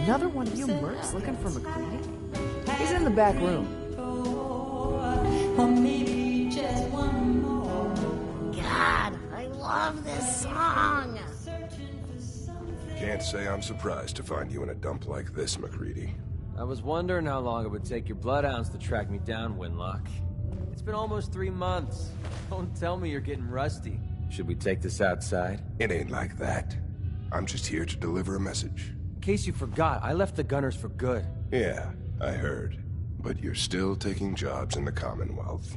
Another one of you mercs looking for McCready? He's in the back room. God, I love this song! Can't say I'm surprised to find you in a dump like this, McCready. I was wondering how long it would take your bloodhounds to track me down, Winlock. It's been almost 3 months. Don't tell me you're getting rusty. Should we take this outside? It ain't like that. I'm just here to deliver a message. In case you forgot, I left the Gunners for good. Yeah, I heard. But you're still taking jobs in the Commonwealth.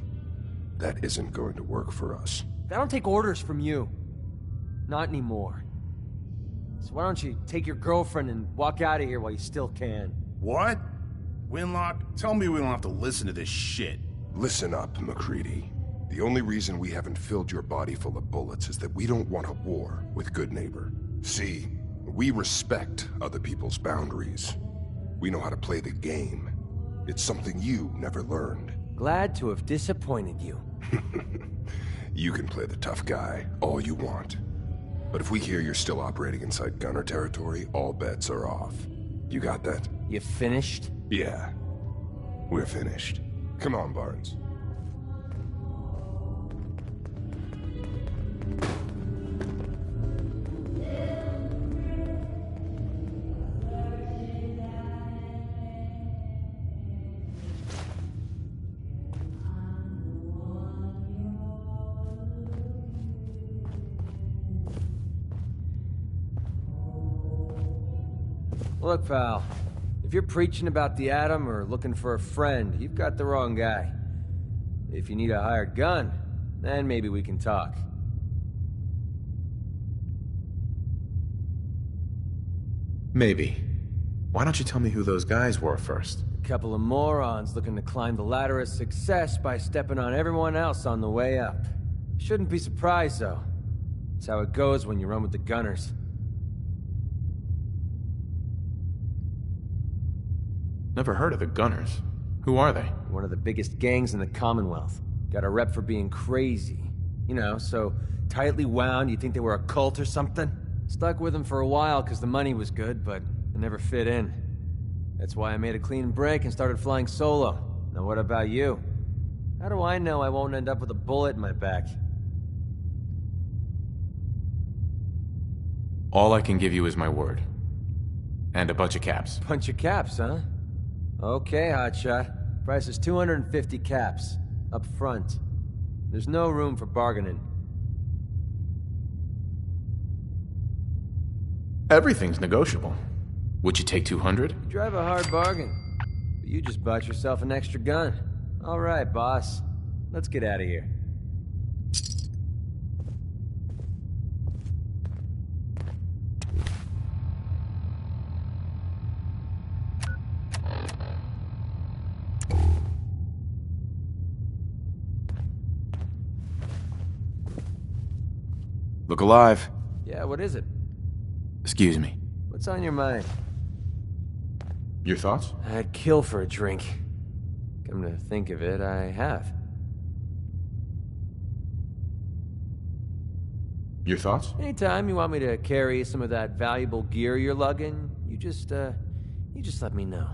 That isn't going to work for us. I don't take orders from you. Not anymore. So why don't you take your girlfriend and walk out of here while you still can? What? Winlock, tell me we don't have to listen to this shit. Listen up, McCready. The only reason we haven't filled your body full of bullets is that we don't want a war with Good Neighbor. See, we respect other people's boundaries. We know how to play the game. It's something you never learned. Glad to have disappointed you. You can play the tough guy all you want. But if we hear you're still operating inside Gunner territory, all bets are off. You got that? You finished? Yeah. We're finished. Come on, Barnes. Look, pal. If you're preaching about the Atom or looking for a friend, you've got the wrong guy. If you need a hired gun, then maybe we can talk. Maybe. Why don't you tell me who those guys were first? A couple of morons looking to climb the ladder of success by stepping on everyone else on the way up. Shouldn't be surprised, though. It's how it goes when you run with the Gunners. Never heard of the Gunners. Who are they? One of the biggest gangs in the Commonwealth. Got a rep for being crazy. You know, so tightly wound you'd think they were a cult or something. Stuck with them for a while because the money was good, but it never fit in. That's why I made a clean break and started flying solo. Now what about you? How do I know I won't end up with a bullet in my back? All I can give you is my word. And a bunch of caps. Bunch of caps, huh? Okay, hotshot. Price is 250 caps. Up front. There's no room for bargaining. Everything's negotiable. Would you take 200? You drive a hard bargain. But you just bought yourself an extra gun. All right, boss. Let's get out of here. Look alive. Yeah, what is it? Excuse me. What's on your mind? Your thoughts? I'd kill for a drink. Come to think of it, I have. Your thoughts? Anytime you want me to carry some of that valuable gear you're lugging, you just let me know.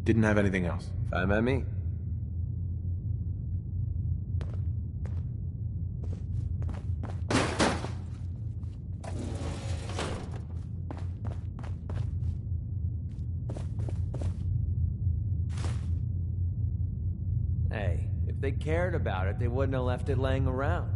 Didn't have anything else. Fine by me. Hey, if they cared about it, they wouldn't have left it laying around.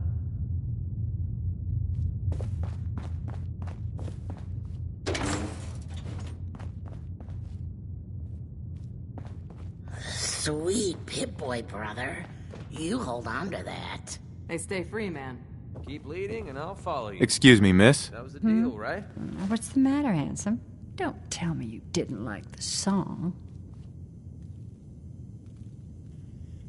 Sweet Pip-Boy, brother. You hold on to that. They stay free, man. Keep leading and I'll follow you. Excuse me, miss? That was the deal, right? What's the matter, handsome? Don't tell me you didn't like the song.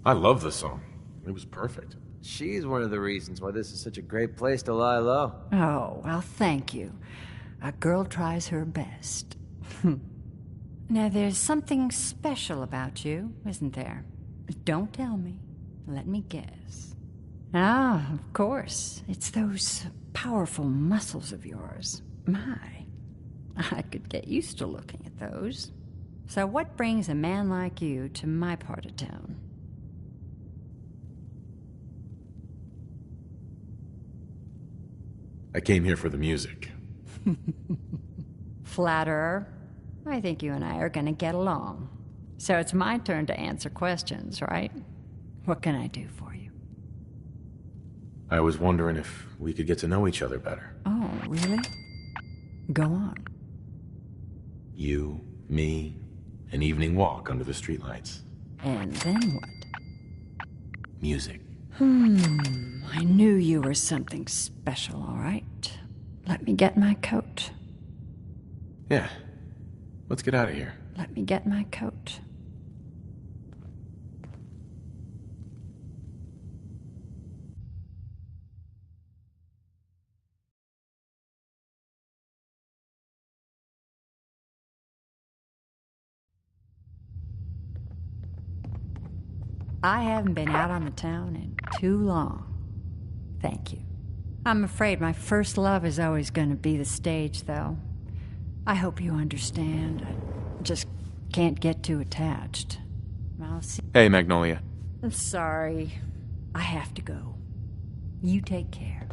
I love the song. It was perfect. She's one of the reasons why this is such a great place to lie low. Oh, well, thank you. A girl tries her best. Now, there's something special about you, isn't there? Don't tell me. Let me guess. Ah, of course. It's those powerful muscles of yours. My, I could get used to looking at those. So what brings a man like you to my part of town? I came here for the music. Flatterer. I think you and I are gonna get along. So it's my turn to answer questions, right? What can I do for you? I was wondering if we could get to know each other better. Oh, really? Go on. You, me, an evening walk under the streetlights. And then what? Music. I knew you were something special, all right. Let me get my coat. Yeah. Let's get out of here. Let me get my coat. I haven't been out on the town in too long. Thank you. I'm afraid my first love is always going to be the stage, though. I hope you understand. I just can't get too attached. I'll see. Hey, Magnolia. I'm sorry. I have to go. You take care.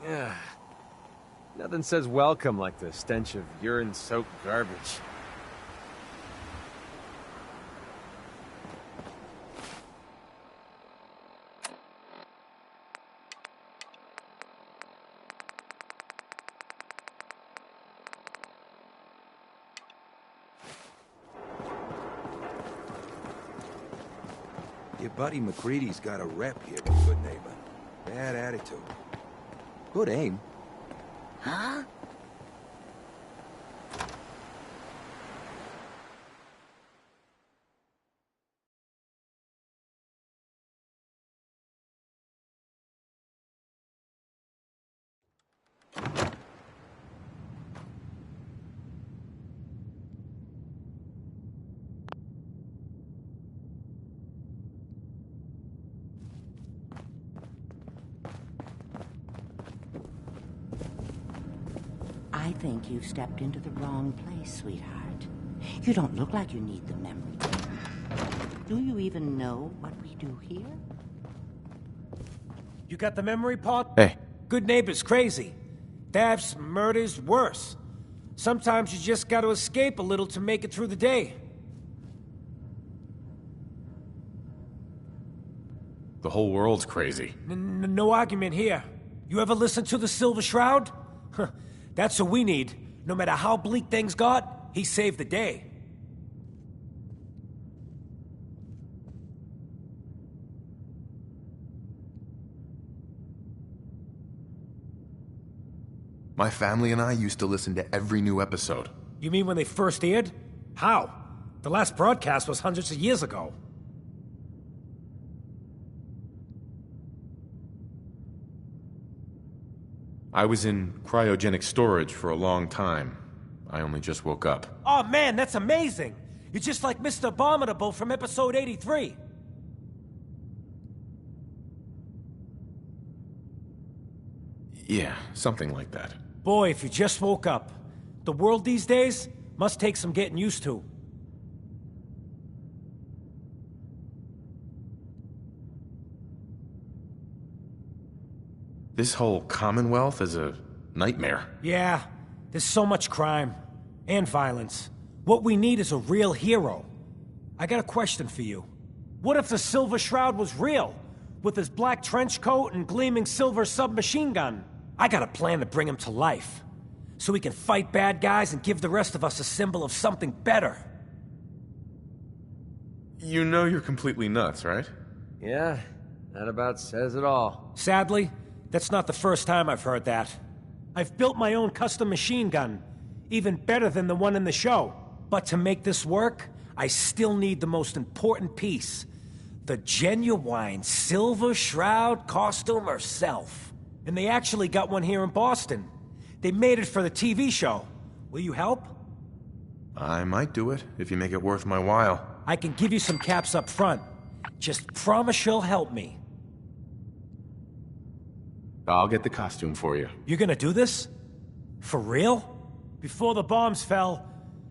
Ugh. Nothing says welcome like the stench of urine-soaked garbage. Your buddy McCready's got a rep here, good neighbor. Bad attitude. Good aim. Huh? I think you've stepped into the wrong place, sweetheart. You don't look like you need the memory. Do you even know what we do here? You got the memory pot? Hey. Good neighbors crazy. Thefts, murders, worse. Sometimes you just gotta escape a little to make it through the day. The whole world's crazy. No argument here. You ever listen to the Silver Shroud? That's what we need. No matter how bleak things got, he saved the day. My family and I used to listen to every new episode. You mean when they first aired? How? The last broadcast was hundreds of years ago. I was in cryogenic storage for a long time. I only just woke up. Oh man, that's amazing! You're just like Mr. Abominable from episode 83. Yeah, something like that. Boy, if you just woke up. The world these days must take some getting used to. This whole Commonwealth is a nightmare. Yeah, there's so much crime. And violence. What we need is a real hero. I got a question for you. What if the Silver Shroud was real? With his black trench coat and gleaming silver submachine gun? I got a plan to bring him to life. So we can fight bad guys and give the rest of us a symbol of something better. You know you're completely nuts, right? Yeah, that about says it all. Sadly, that's not the first time I've heard that. I've built my own custom machine gun, even better than the one in the show. But to make this work, I still need the most important piece. The genuine Silver Shroud costume herself. And they actually got one here in Boston. They made it for the TV show. Will you help? I might do it, if you make it worth my while. I can give you some caps up front. Just promise you'll help me. I'll get the costume for you. You're gonna do this? For real? Before the bombs fell,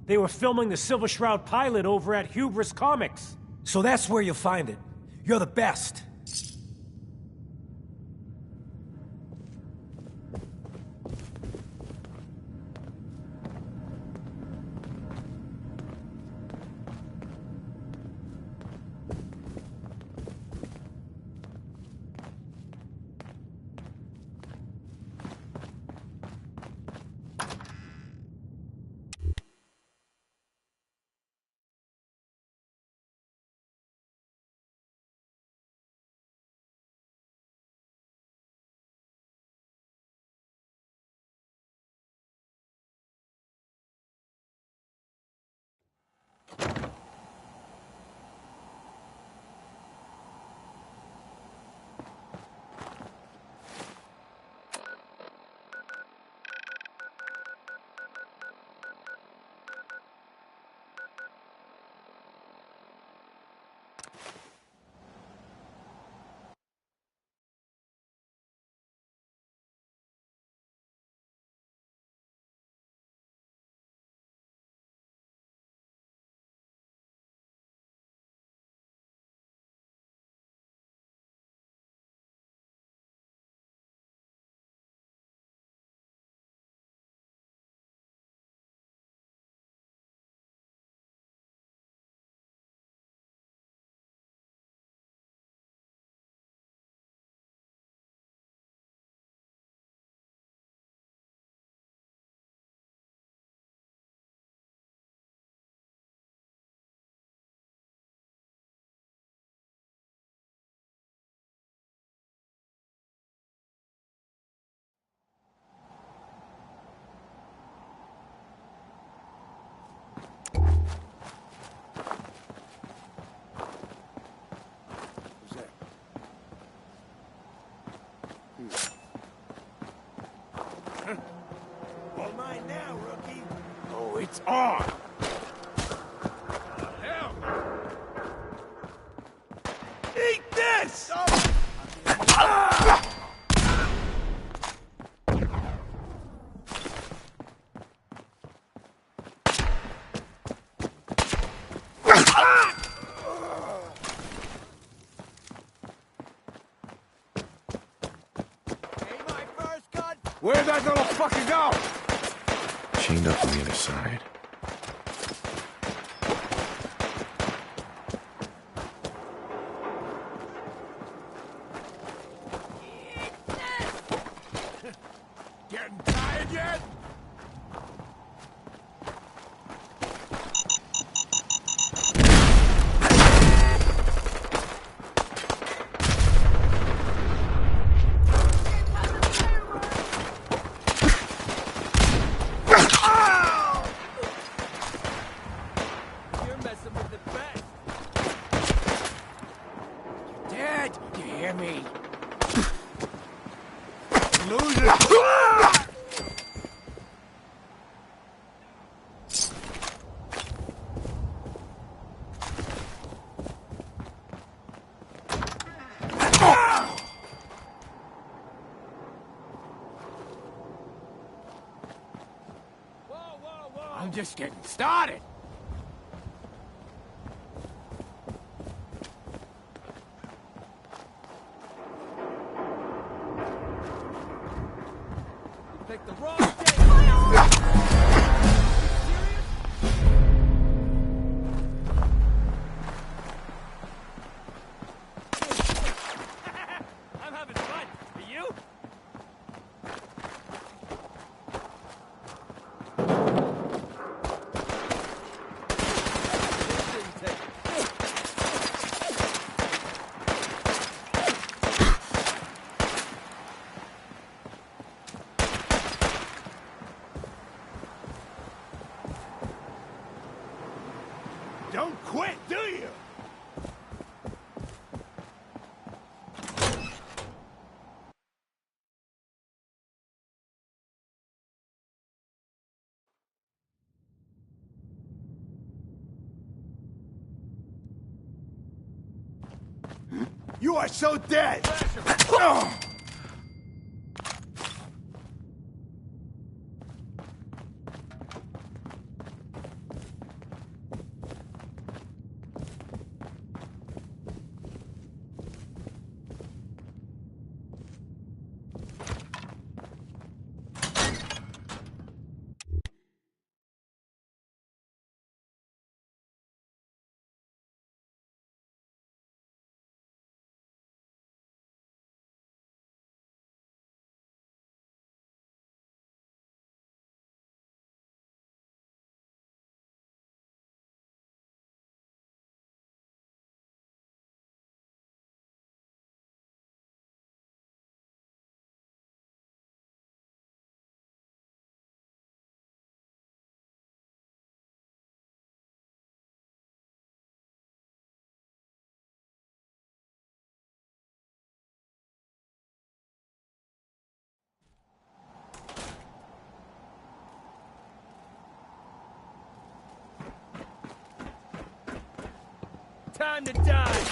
they were filming the Silver Shroud pilot over at Hubris Comics. So that's where you'll find it. You're the best. All mine now, rookie. Oh, it's on! Hell! Eat this! Where'd that little fucker go? Chained up on the other side. Getting tired yet? Dad, you hear me? Loser! I'm just getting started. Pick the wrong day. I'm having fun. Are you? Don't quit, do you? You are so dead! Oh. Time to die.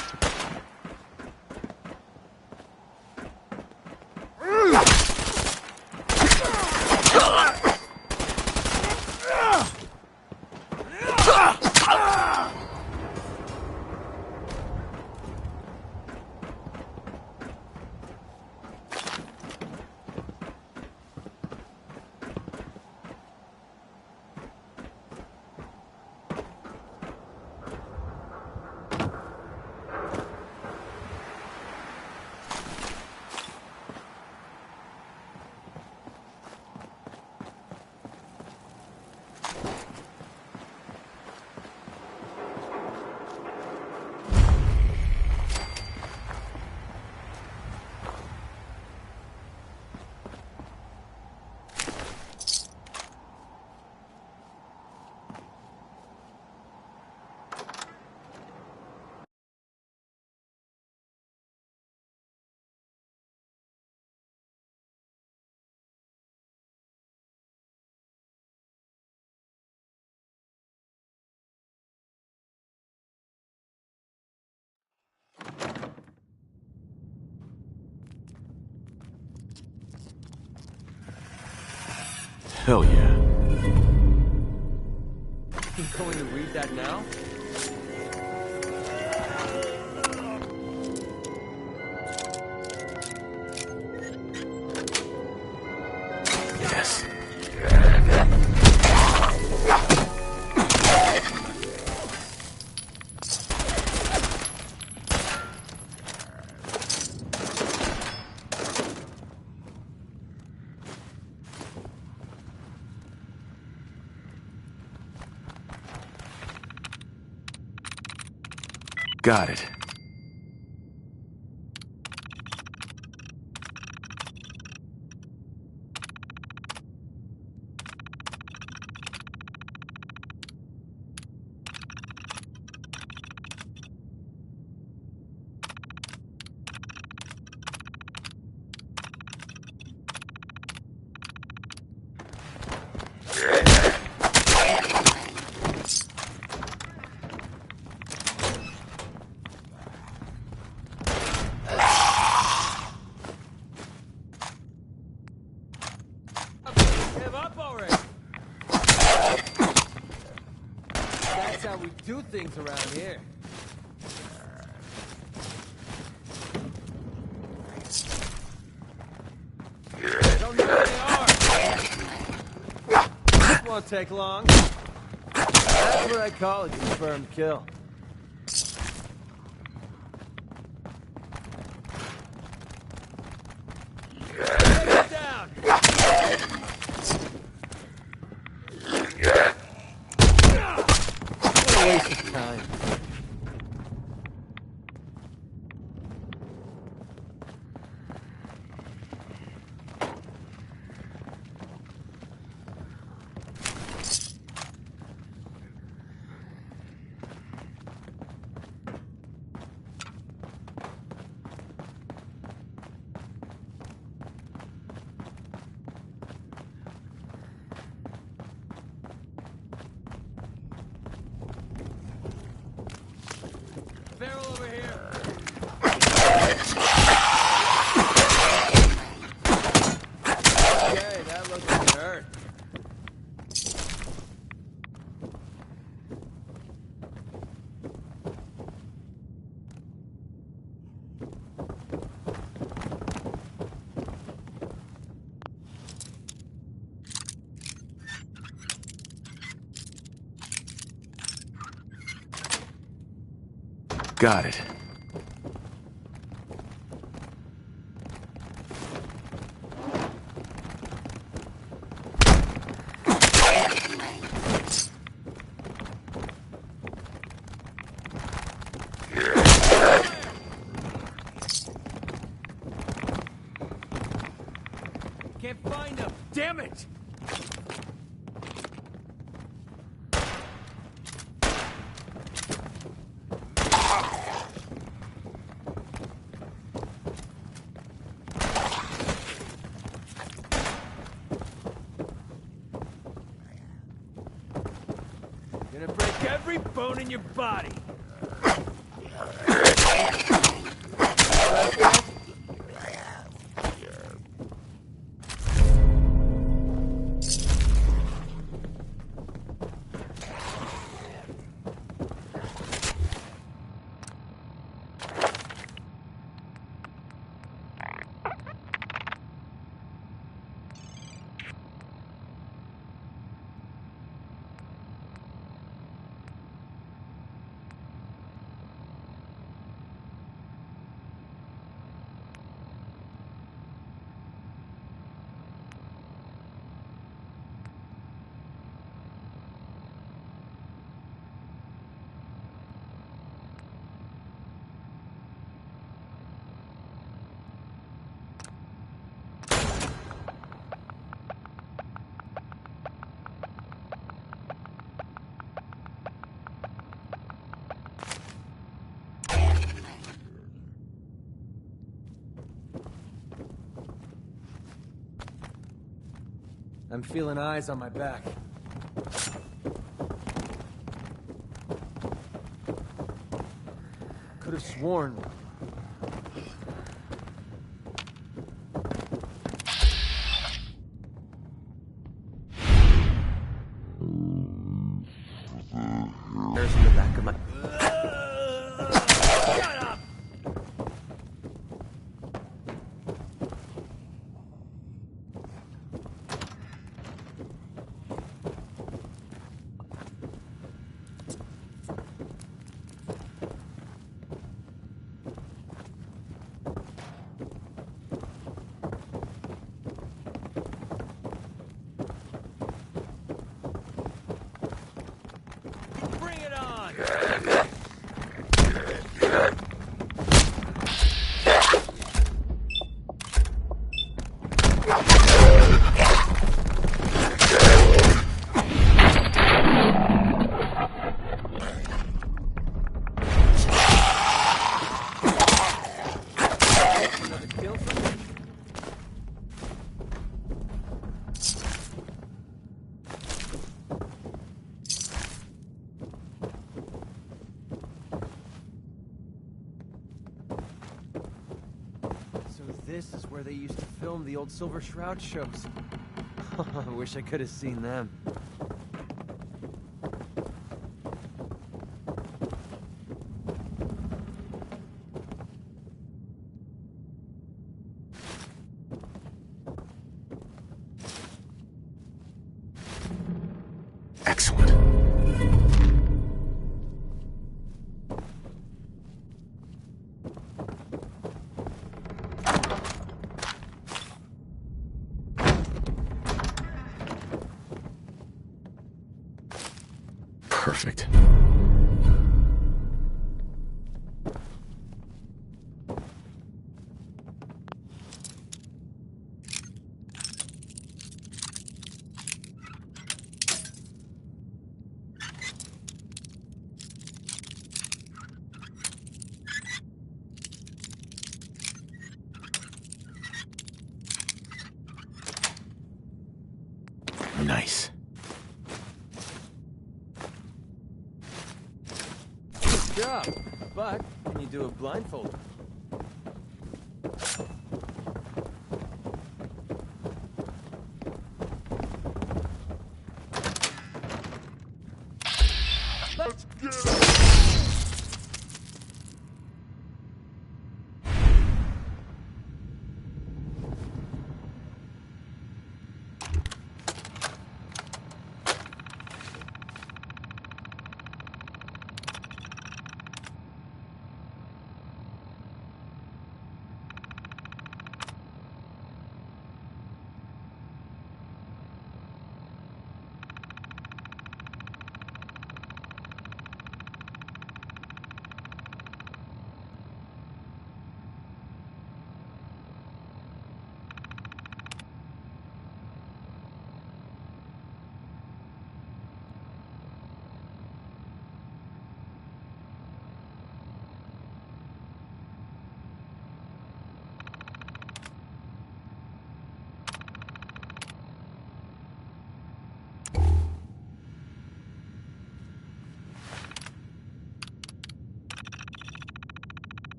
Hell yeah. You going to read that now? Yes. Got it. Give up already. That's how we do things around here. I don't know where they are. This won't take long. That's what I call a confirmed kill. Take it down. What a waste of time. Barrel over here. Okay, that looks like it hurt. Got it. Can't find them. Damn it! Gonna break every bone in your body. I'm feeling eyes on my back. Could have sworn. this is where they used to film the old Silver Shroud shows. I wish I could have seen them. Excellent. Perfect. Nice. Good job. But can you do it blindfolded? Let's get it!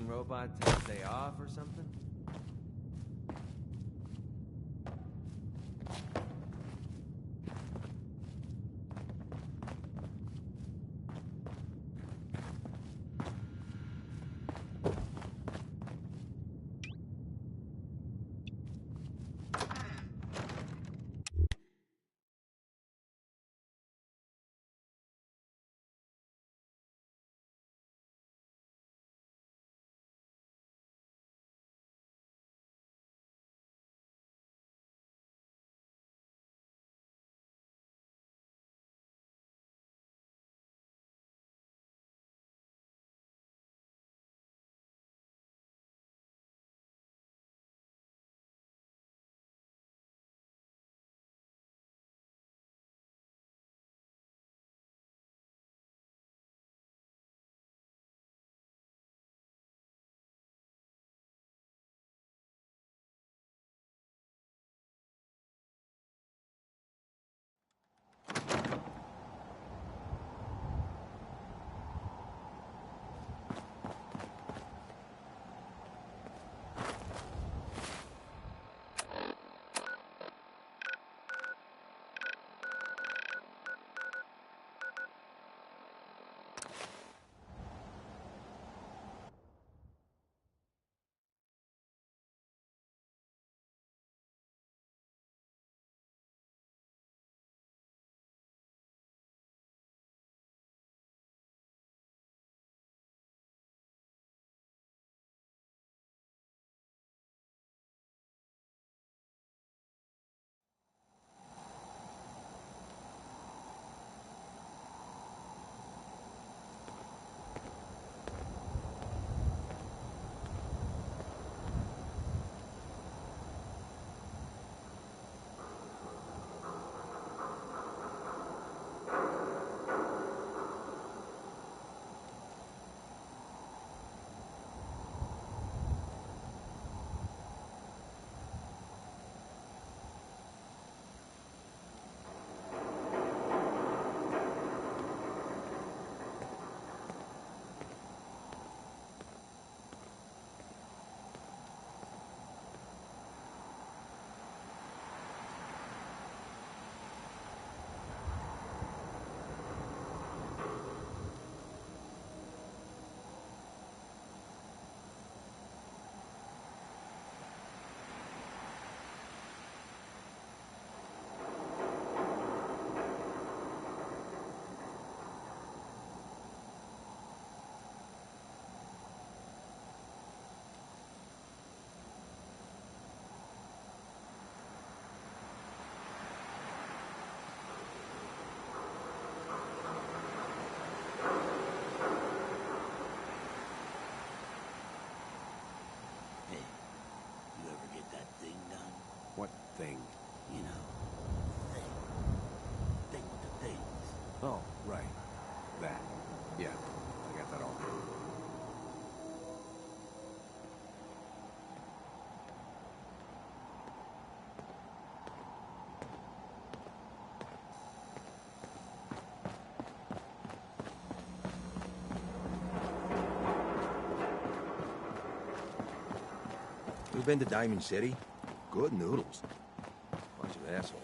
Robot take a day off or something? thing? You know, thing with the things. Oh, right. That. Yeah, I got that all. You been to Diamond City? Good noodles. Bunch of assholes.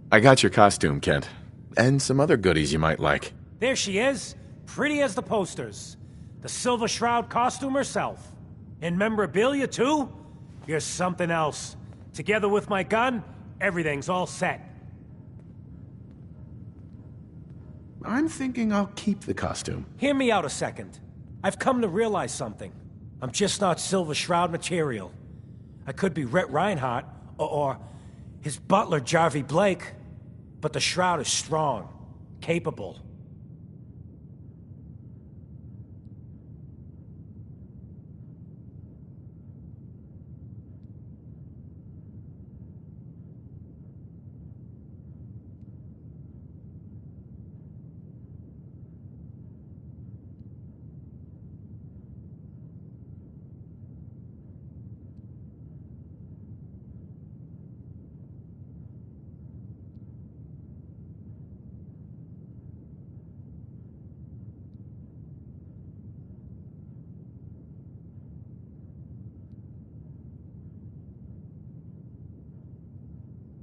I got your costume, Kent. And some other goodies you might like. There she is, pretty as the posters. The Silver Shroud costume herself. And memorabilia, too? You're something else. Together with my gun, everything's all set. I'm thinking I'll keep the costume. Hear me out a second. I've come to realize something. I'm just not Silver Shroud material. I could be Rhett Reinhardt, or his butler, Jarvie Blake. But the Shroud is strong, capable.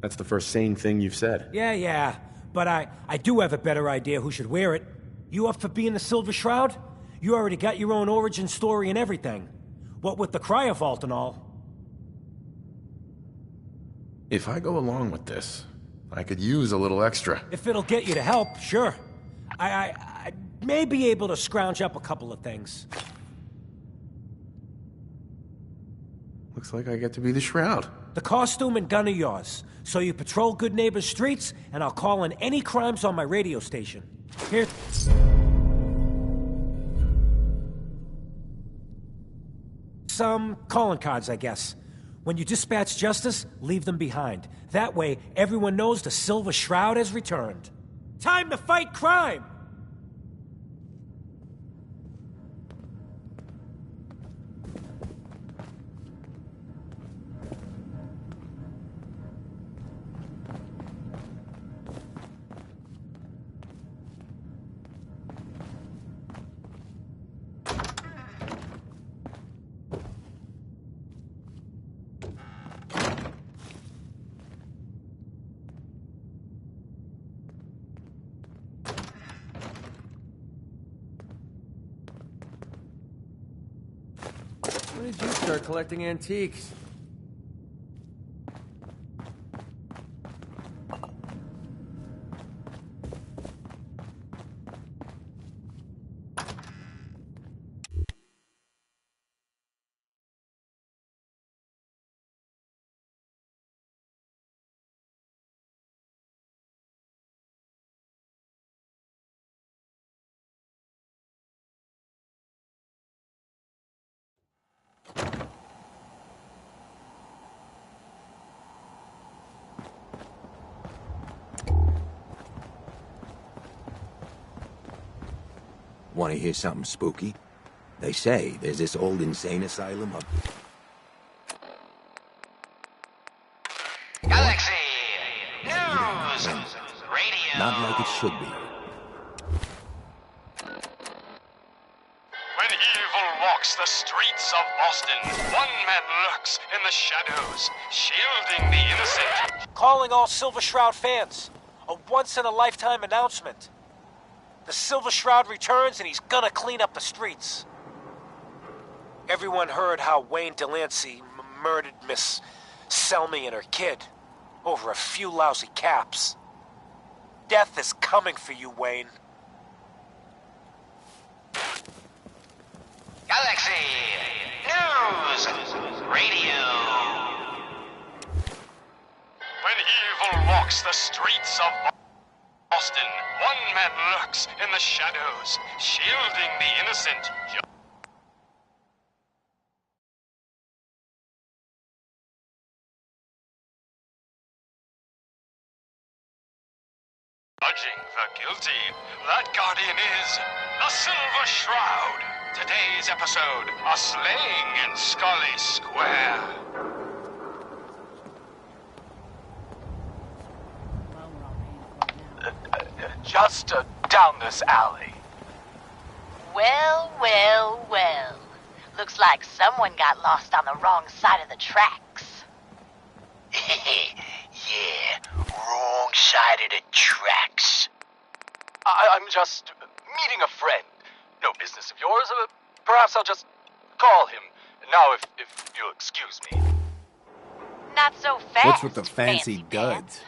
That's the first sane thing you've said. Yeah. But I do have a better idea who should wear it. You up for being the Silver Shroud? You already got your own origin story and everything. What with the cryo vault and all. If I go along with this, I could use a little extra. If it'll get you to help, sure. I may be able to scrounge up a couple of things. Looks like I get to be the Shroud. The costume and gun are yours. So you patrol Good Neighbor's streets, and I'll call in any crimes on my radio station. Here... some calling cards, I guess. When you dispatch justice, leave them behind. That way, everyone knows the Silver Shroud has returned. Time to fight crime! When did you start collecting antiques? Want to hear something spooky? They say there's this old insane asylum up... Galaxy News Radio. Not like it should be. When evil walks the streets of Boston, one man lurks in the shadows, shielding the innocent. Calling all Silver Shroud fans. A once-in-a-lifetime announcement. The Silver Shroud returns and he's gonna clean up the streets. Everyone heard how Wayne Delancey murdered Miss Selmy and her kid over a few lousy caps. Death is coming for you, Wayne. Galaxy News Radio. When evil walks the streets of Boston, one man lurks in the shadows, shielding the innocent. Judging the guilty, that guardian is the Silver Shroud. Today's episode, a slaying in Scully Square. Just down this alley. Well, well, well. Looks like someone got lost on the wrong side of the tracks. Yeah, wrong side of the tracks. I'm just meeting a friend. No business of yours. Perhaps I'll just call him. Now, if you'll excuse me. Not so fast. What's with the fancy duds?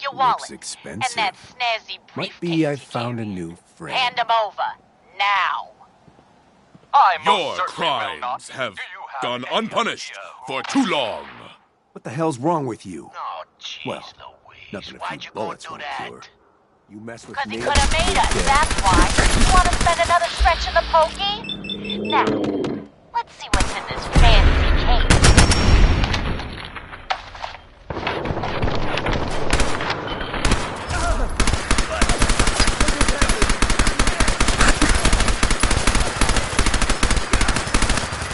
Your wallet. Looks expensive. And that snazzy briefcase. Might be I found a new friend. Hand him over. Now. Your crimes have gone unpunished for too long. What the hell's wrong with you? Oh, jeez, Well, Louise. nothing a Why'd few you go bullets do won't that? cure. You mess with Because me, he could have made us, that's why. You want to spend another stretch in the pokey? Now, let's see what's in this fancy case.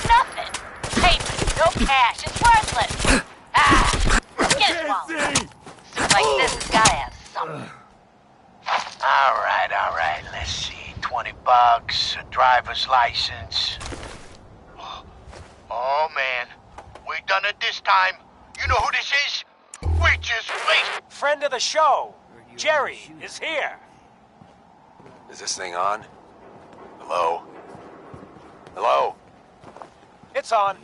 Nothing. Paper, no cash, it's worthless. Get it, Wally. Seems like this has got to have something. All right, let's see. $20, a driver's license. Oh, man. We done it this time. You know who this is? We just faced... Friend of the show, Jerry, is here. Is this thing on? Hello? Hello? It's on.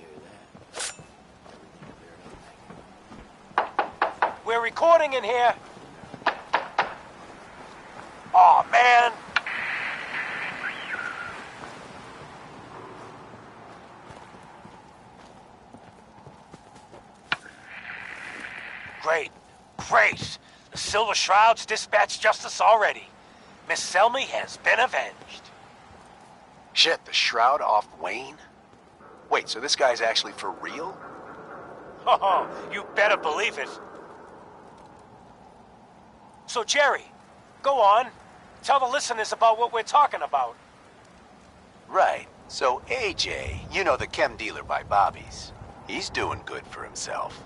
We're recording in here. Aw, man. Great. The Silver Shroud's dispatched justice already. Miss Selmy has been avenged. Shit, the Shroud off Wayne? Wait, so this guy's actually for real? Oh, you better believe it. So, Jerry, go on. Tell the listeners about what we're talking about. Right. So AJ, you know, the chem dealer by Bobby's, he's doing good for himself.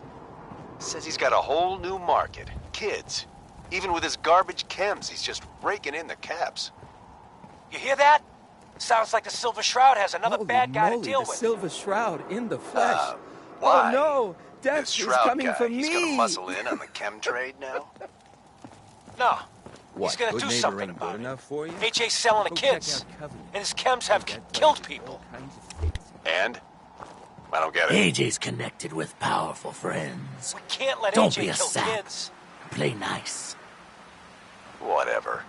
Says he's got a whole new market. Kids. Even with his garbage chems, he's just raking in the caps. You hear that? Sounds like the Silver Shroud has another Holy bad guy moly, to deal the with. Silver Shroud in the flesh. Why? Oh no, death This is Shroud coming guy, for he's me. gonna muscle in on the chem trade now? No. What, He's gonna good do neighbor something ain't about good it. enough for you? AJ's selling Go to check kids. out Covenant. And his chems have That killed place people. all kinds of things. And? I don't get it. AJ's connected with powerful friends. We can't let Don't AJ be a kill sap. kids. Play nice. Whatever.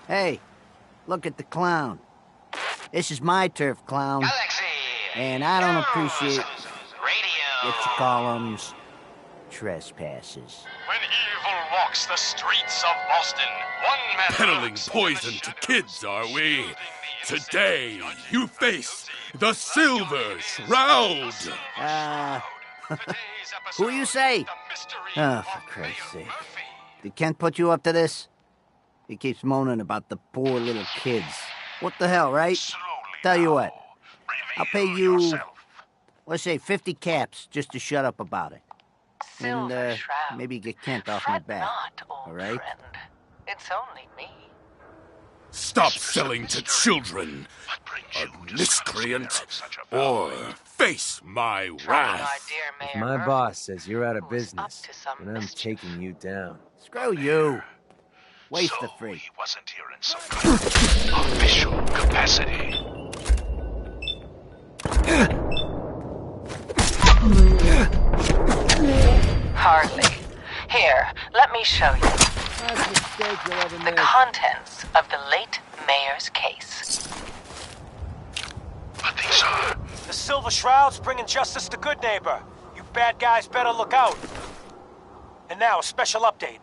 Hey, look at the clown. This is my turf, clown. Galaxy And I don't appreciate Radio. what you call them trespassers. When evil walks the streets of Boston, one man Peddling lurks in poison the to shadows, kids, are we? shielding the innocent. Today, you face the Silver Shroud. Who you say? Oh, for Christ's sake. Did Kent put you up to this? He keeps moaning about the poor little kids. What the hell, right? Tell you what, I'll pay you, let's say 50 caps just to shut up about it. And, maybe get Kent off my back, all right? It's only me. Stop selling to children, a miscreant, or face my wrath. If my boss says you're out of business, then I'm taking you down. Screw you. Waste the free. He wasn't here in some kind of official capacity. Hardly. Here, let me show you. The contents of the late mayor's case. But these are... The Silver Shroud's bringing justice to Good Neighbor. You bad guys better look out. And now, a special update.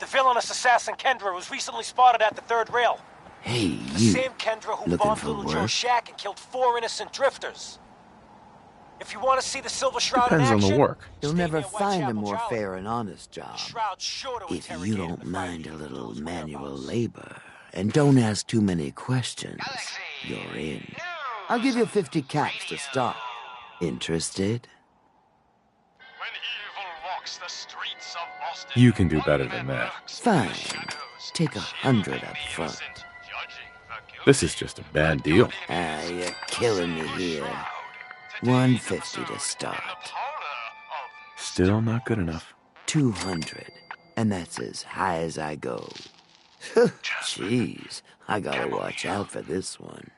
The villainous assassin Kendra was recently spotted at the third rail. Hey, The you. same Kendra who Looking bombed for Little work? Joe's shack and killed 4 innocent drifters. If you want to see the Silver Shroud Depends in on action, the work. You'll stay never near find a Whitechapel more Trolley. fair and honest job. Shroud's sure to If interrogate you him don't and find mind a out little who's manual whereabouts. labor, and don't ask too many questions, you're in. I'll give you 50 caps to start. Interested? You can do better than that. Fine. Take 100 up front. This is just a bad deal. Ah, you're killing me here. 150 to start. Still not good enough. 200. And that's as high as I go. Jeez, I gotta watch out for this one.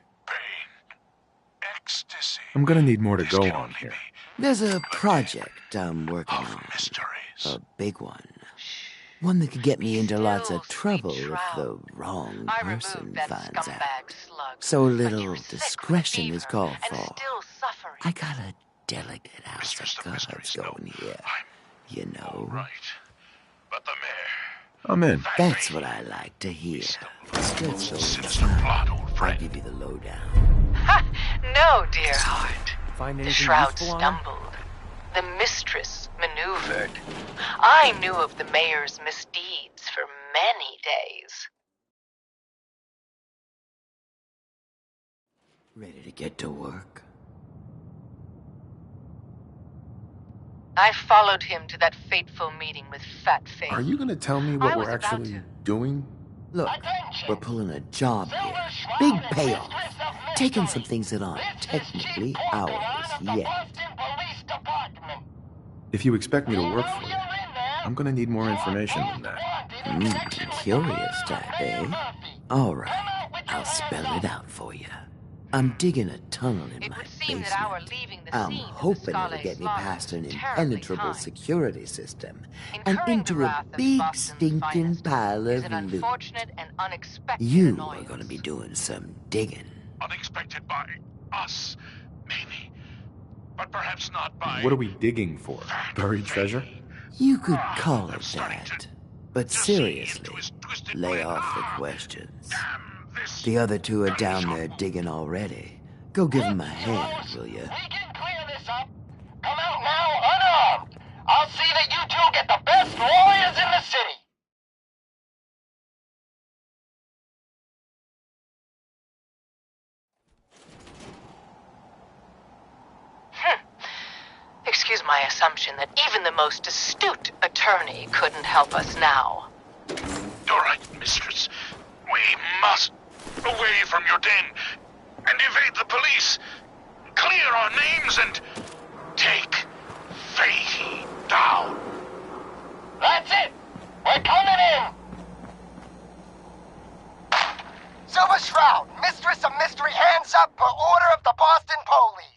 I'm gonna need more to go on here. There's a project I'm working on. A big one. One that could get me into lots of trouble if the wrong person finds out. So a little discretion is called for. I got a delicate house of cards going here. You know. I'm in. That's what I like to hear. Let's go inside. I'll give you the lowdown. No, dear heart. Find The anything Shroud useful on him? stumbled. The mistress maneuvered. I knew of the mayor's misdeeds for many days. Ready to get to work? I followed him to that fateful meeting with Fat Face. Are you gonna tell me what we're actually doing? Look, we're pulling a job here. Big payoff. Taking some things that aren't technically ours yet. If you expect me to work for you, I'm gonna need more information than that. Curious type, eh? All right, I'll spell it out for you. I'm digging a tunnel in my basement. I'm hoping it'll get me past an impenetrable security system and into a big stinking pile of loot. You are gonna be doing some digging. Unexpected by us, maybe. But perhaps not by... What are we digging for? Buried treasure? You could call it that. But seriously, lay off the questions. The other two are down there digging already. Go give them a hand, will you? Come out now unarmed. I'll see that you two get the best lawyers in the city. Excuse my assumption that even the most astute attorney couldn't help us now. You're right, mistress. We must away from your den and evade the police. Clear our names and take Fahey down. That's it. We're coming in. Silver Shroud, Mistress of Mystery, hands up per order of the Boston Police.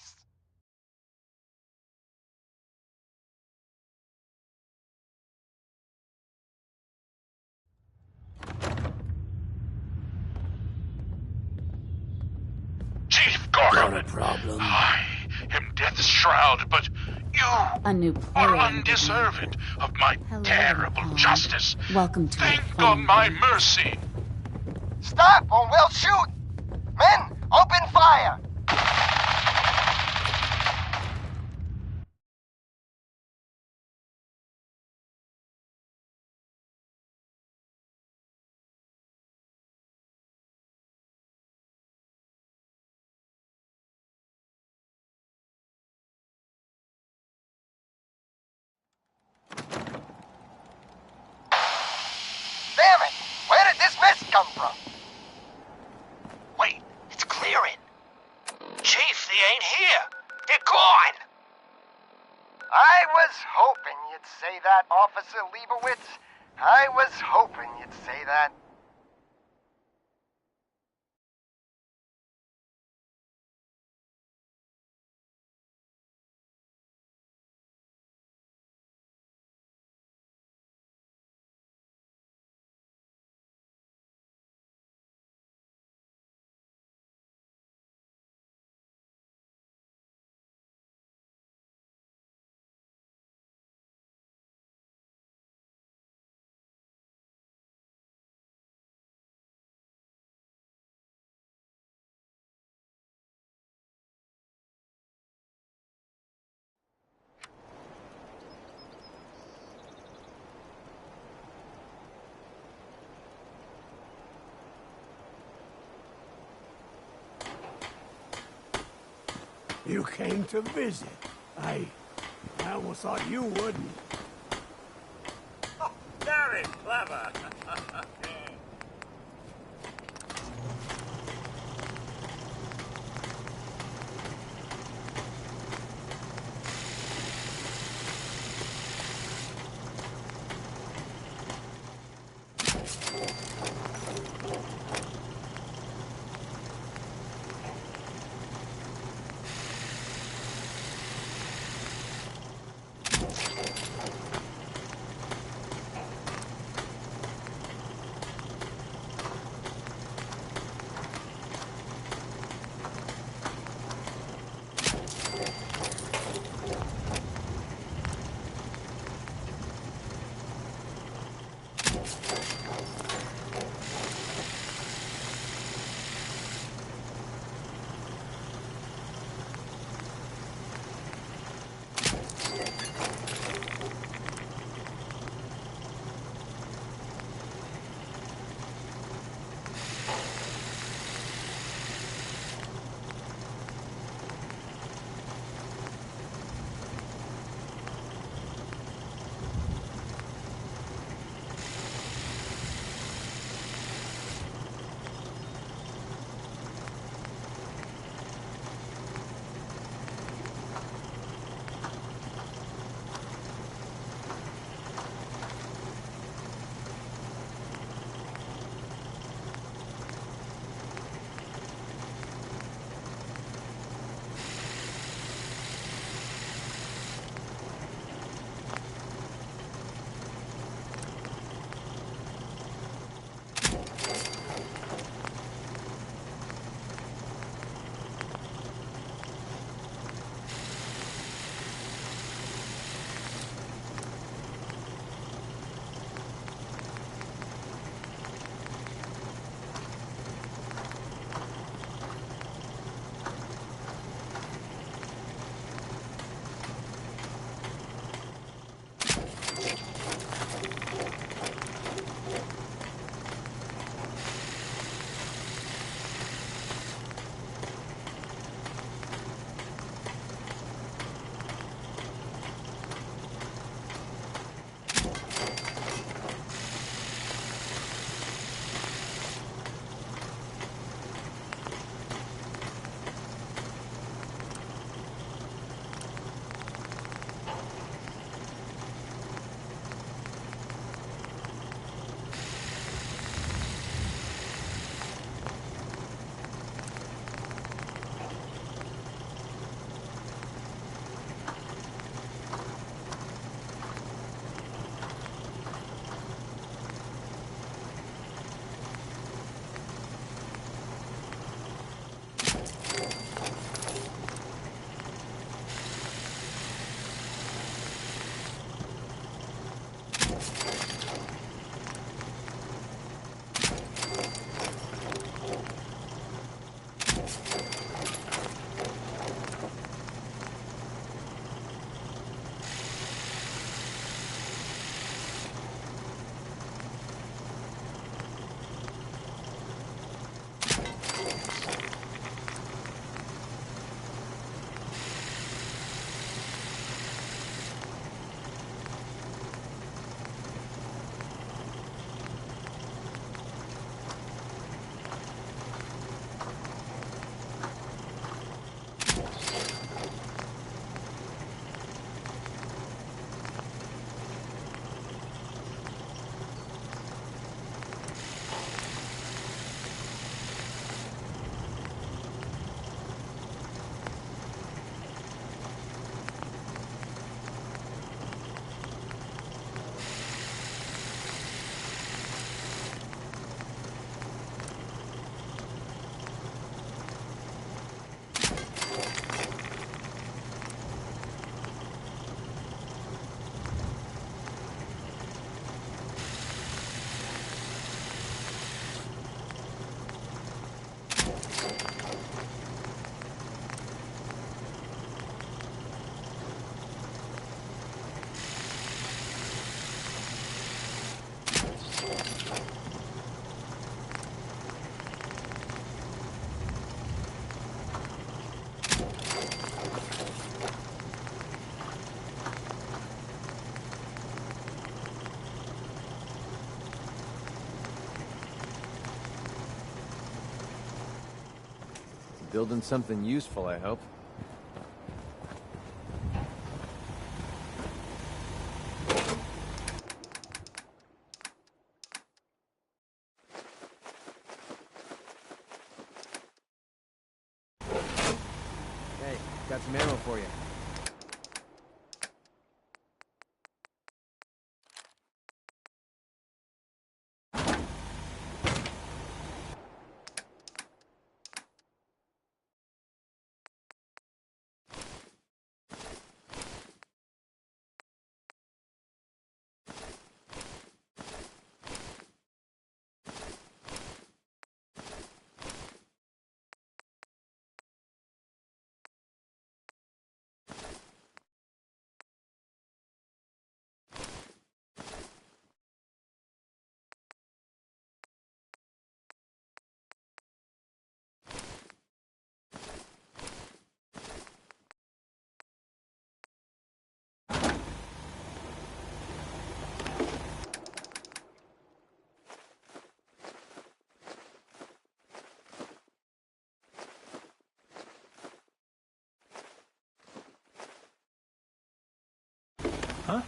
Chief Gordon. Got a problem? I am Death's Shroud, but you A new are player. undeserved of my Hello, terrible Paul. justice. Welcome to Think my on my mercy. Stop or we'll shoot. Men, open fire. come from? Wait, it's clearing. Chief, they ain't here. They're gone. I was hoping you'd say that, Officer Leibowitz. I was hoping you'd say that. You came to visit. I almost thought you wouldn't. Oh, very clever. Building something useful, I hope. Hey, got some ammo for you. Huh?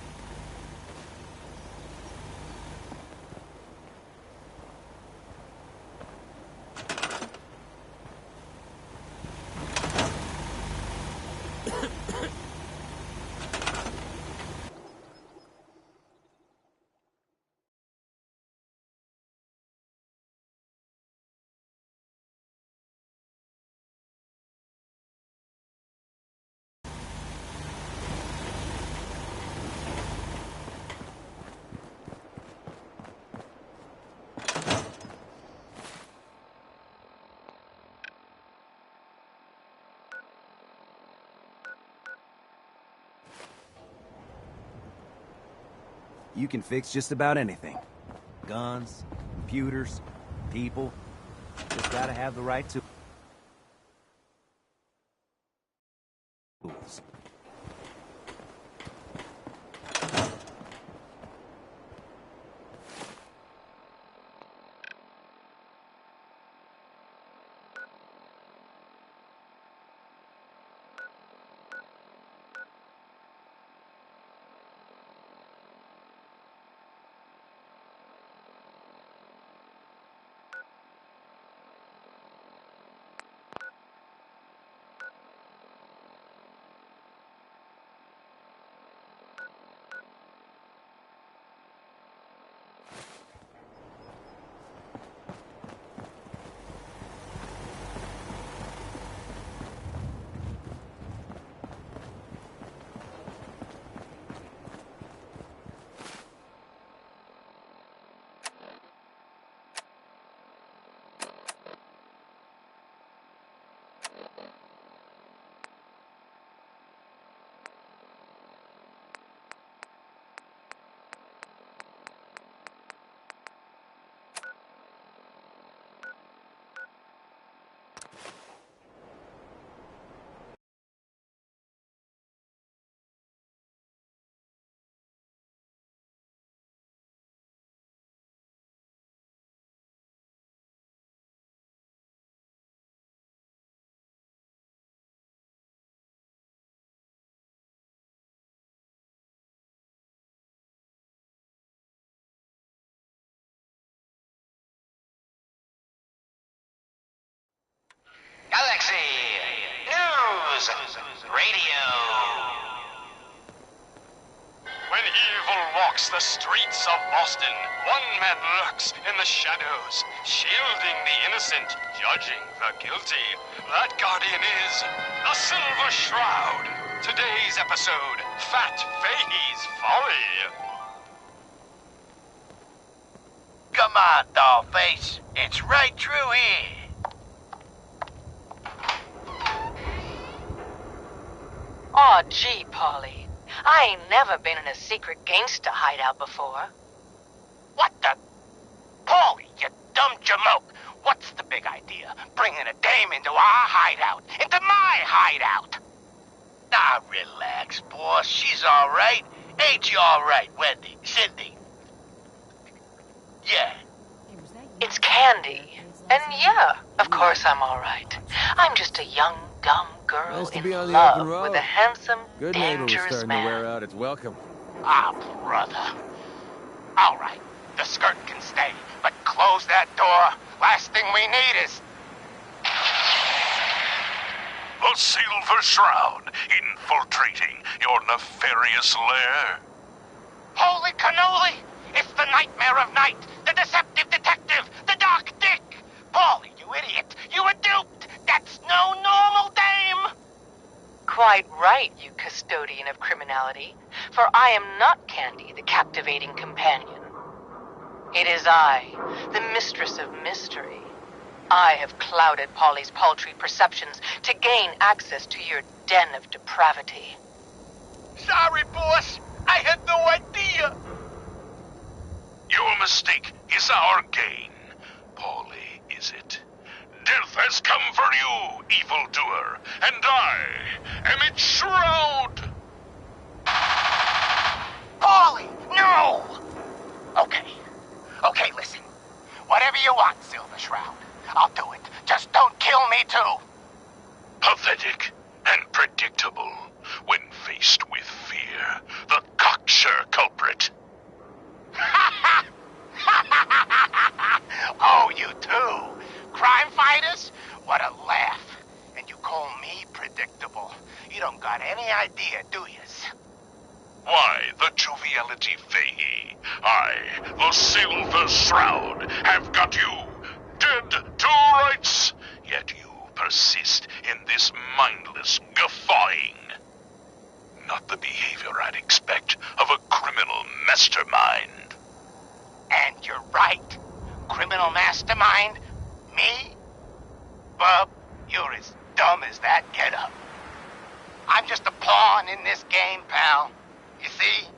You can fix just about anything. Guns, computers, people. Just gotta have the right tools. Galaxy News Radio. When evil walks the streets of Boston, one man lurks in the shadows, shielding the innocent, judging the guilty. That guardian is the Silver Shroud. Today's episode, Fat Fahey's Folly. Come on, Dollface. It's right through here. Aw, gee, Polly. I ain't never been in a secret gangsta hideout before. What the? Paulie, you dumb jamoke. What's the big idea? Bringing a dame into our hideout. Into my hideout. Now relax, boss. She's all right. Ain't you all right, Wendy? Cindy? Yeah. It's Candy. And yeah, of course I'm all right. I'm just a young, dumb girl Nice to in be on the love open road. with a handsome, Good neighbor was dangerous starting man. to wear out its welcome. Ah, brother. All right, the skirt can stay, but close that door. Last thing we need is... The Silver Shroud infiltrating your nefarious lair. Holy cannoli! It's the nightmare of night, the deceptive detective, the dark dick! Paulie, you idiot! You were duped! That's no normal dame! Quite right, you custodian of criminality, for I am not Candy, the captivating companion. It is I, the mistress of mystery. I have clouded Polly's paltry perceptions to gain access to your den of depravity. Sorry, boss. I had no idea. Your mistake is our gain. Polly, is it? Death has come for you, evildoer, and I am its Shroud! Paulie, no! Okay, listen. Whatever you want, Silver Shroud. I'll do it. Just don't kill me, too. Pathetic and predictable when faced with fear. The cocksure culprit. Oh, you too? Crime fighters? What a laugh. And you call me predictable. You don't got any idea, do yous? Why, the joviality Fahey, I, the Silver Shroud, have got you dead to rights. Yet you persist in this mindless guffawing. Not the behavior I'd expect of a criminal mastermind. And you're right. Criminal mastermind? Me? Bub, you're as dumb as that getup. I'm just a pawn in this game, pal. You see,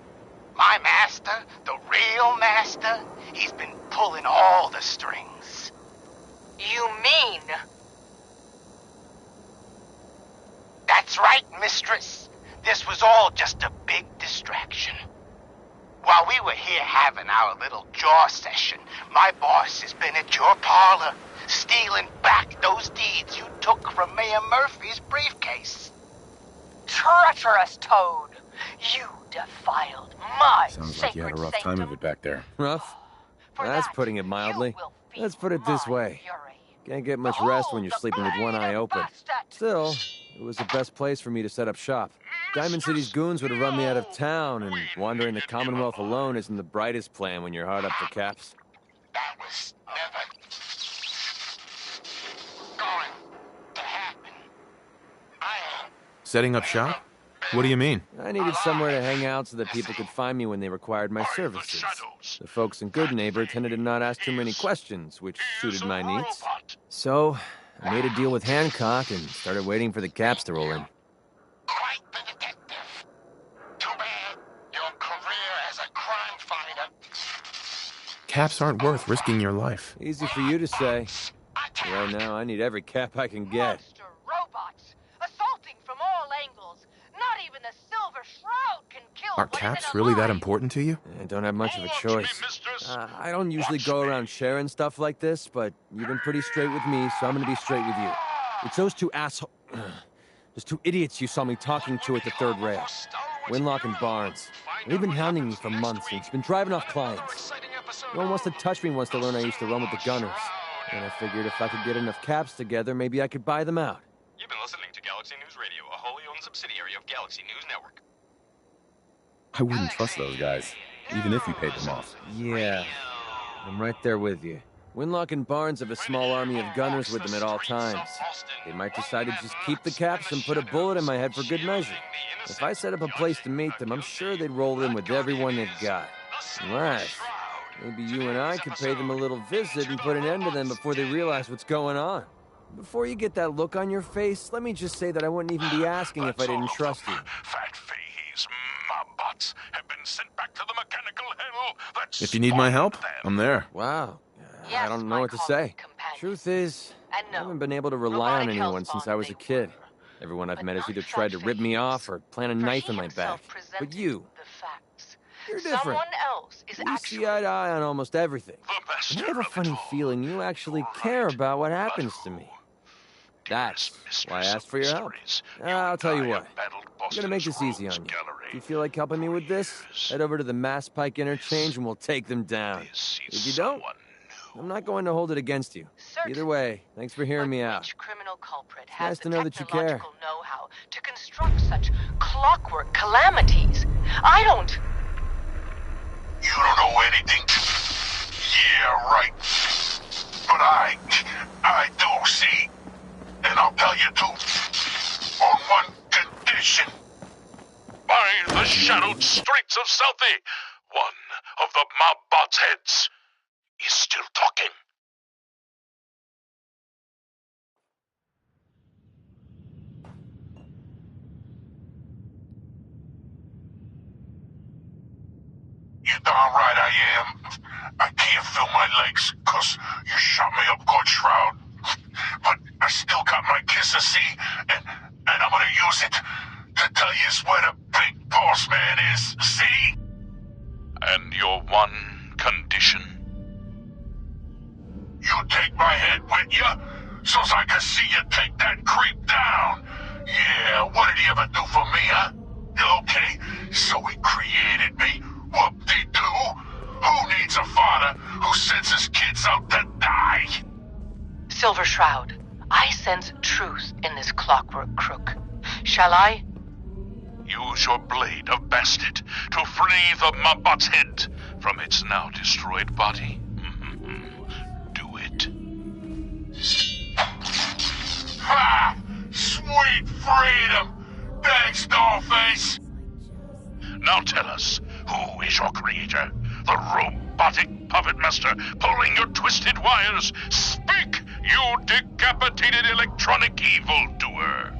my master, the real master, he's been pulling all the strings. You mean? That's right, mistress. This was all just a big distraction. While we were here having our little jaw session, my boss has been at your parlor, stealing back those deeds you took from Mayor Murphy's briefcase. Treacherous Toad! You defiled my Sounds like you had a rough time of it back there. Rough? That's putting it mildly. Let's put it this way. Can't get much rest when you're sleeping with one eye open. Still, it was the best place for me to set up shop. Diamond City's goons would have run me out of town, and wandering the Commonwealth alone isn't the brightest plan when you're hard up for caps. That was never going to happen. Setting up shop? What do you mean? I needed somewhere to hang out so that people could find me when they required my services. The folks in Good Neighbor tended to not ask too many questions, which suited my needs. So, I made a deal with Hancock and started waiting for the caps to roll in. Quite the detective. Too bad your career as a crime fighter. Caps aren't worth risking your life. Easy for you to say. Right now, I need every cap I can get. Robots, assaulting from all angles. Not even the Silver Shroud can kill. Are caps really that important to you? I don't have much of a choice. I don't usually go around sharing stuff like this, but you've been pretty straight with me, so I'm gonna be straight with you. It's those two those two idiots you saw me talking to at the third rail. Winlock and Barnes. They've been hounding me for months, and it's been driving off clients. No one wants to touch me once they learn I used to run with the Gunners. And I figured if I could get enough caps together, maybe I could buy them out. You've been listening to Galaxy News Radio, a wholly owned subsidiary of Galaxy News Network. I wouldn't trust those guys, even if you paid them off. Yeah, I'm right there with you. Winlock and Barnes have a small army of gunners with them at all times. They might decide to just keep the caps and put a bullet in my head for good measure. If I set up a place to meet them, I'm sure they'd roll in with everyone they've got. Unless, maybe you and I could pay them a little visit and put an end to them before they realize what's going on. Before you get that look on your face, let me just say that I wouldn't even be asking if I didn't trust you. Fat Fahey's mobbots have been sent back to the mechanical hell that's... If you need my help, I'm there. Wow. I don't know what to say. Truth is, I haven't been able to rely on anyone since I was a kid. Everyone I've met has either tried to rip me off or plant a knife in my back. But you, You're different. Someone else is We see eye to eye on almost everything. And I have a funny feeling you actually care about what happens to me. That's why I asked for your help. I'll tell you what. I'm gonna make this easy on you. If you feel like helping me with this, head over to the Mass Pike interchange and we'll take them down. If you don't, I'm not going to hold it against you. Either way, thanks for hearing me out. Criminal culprit It's has nice the to know that you care. technological know-how to construct such clockwork calamities. I don't... You don't know anything. Yeah, right. But I do, see? And I'll tell you too. On one condition. By the shadowed streets of Southie, one of the mob bots' heads is still talking. You darn right I am. I can't feel my legs, 'cause you shot me up good, Shroud. But I still got my kisser, see? And I'm gonna use it to tell you where the big boss man is, see? And your one condition? You take my head with you, so's I can see you take that creep down. Yeah, what did he ever do for me, huh? Okay, so he created me. Whoop-de-doo. Who needs a father who sends his kids out to die? Silver Shroud, I sense truth in this clockwork crook. Shall I? Use your blade of bastard to free the Mobot's head from its now destroyed body. Do it. Ha! Sweet freedom! Thanks, Dollface! Now tell us, who is your creator? The robotic puppet master pulling your twisted wires? Speak, you decapitated electronic evildoer!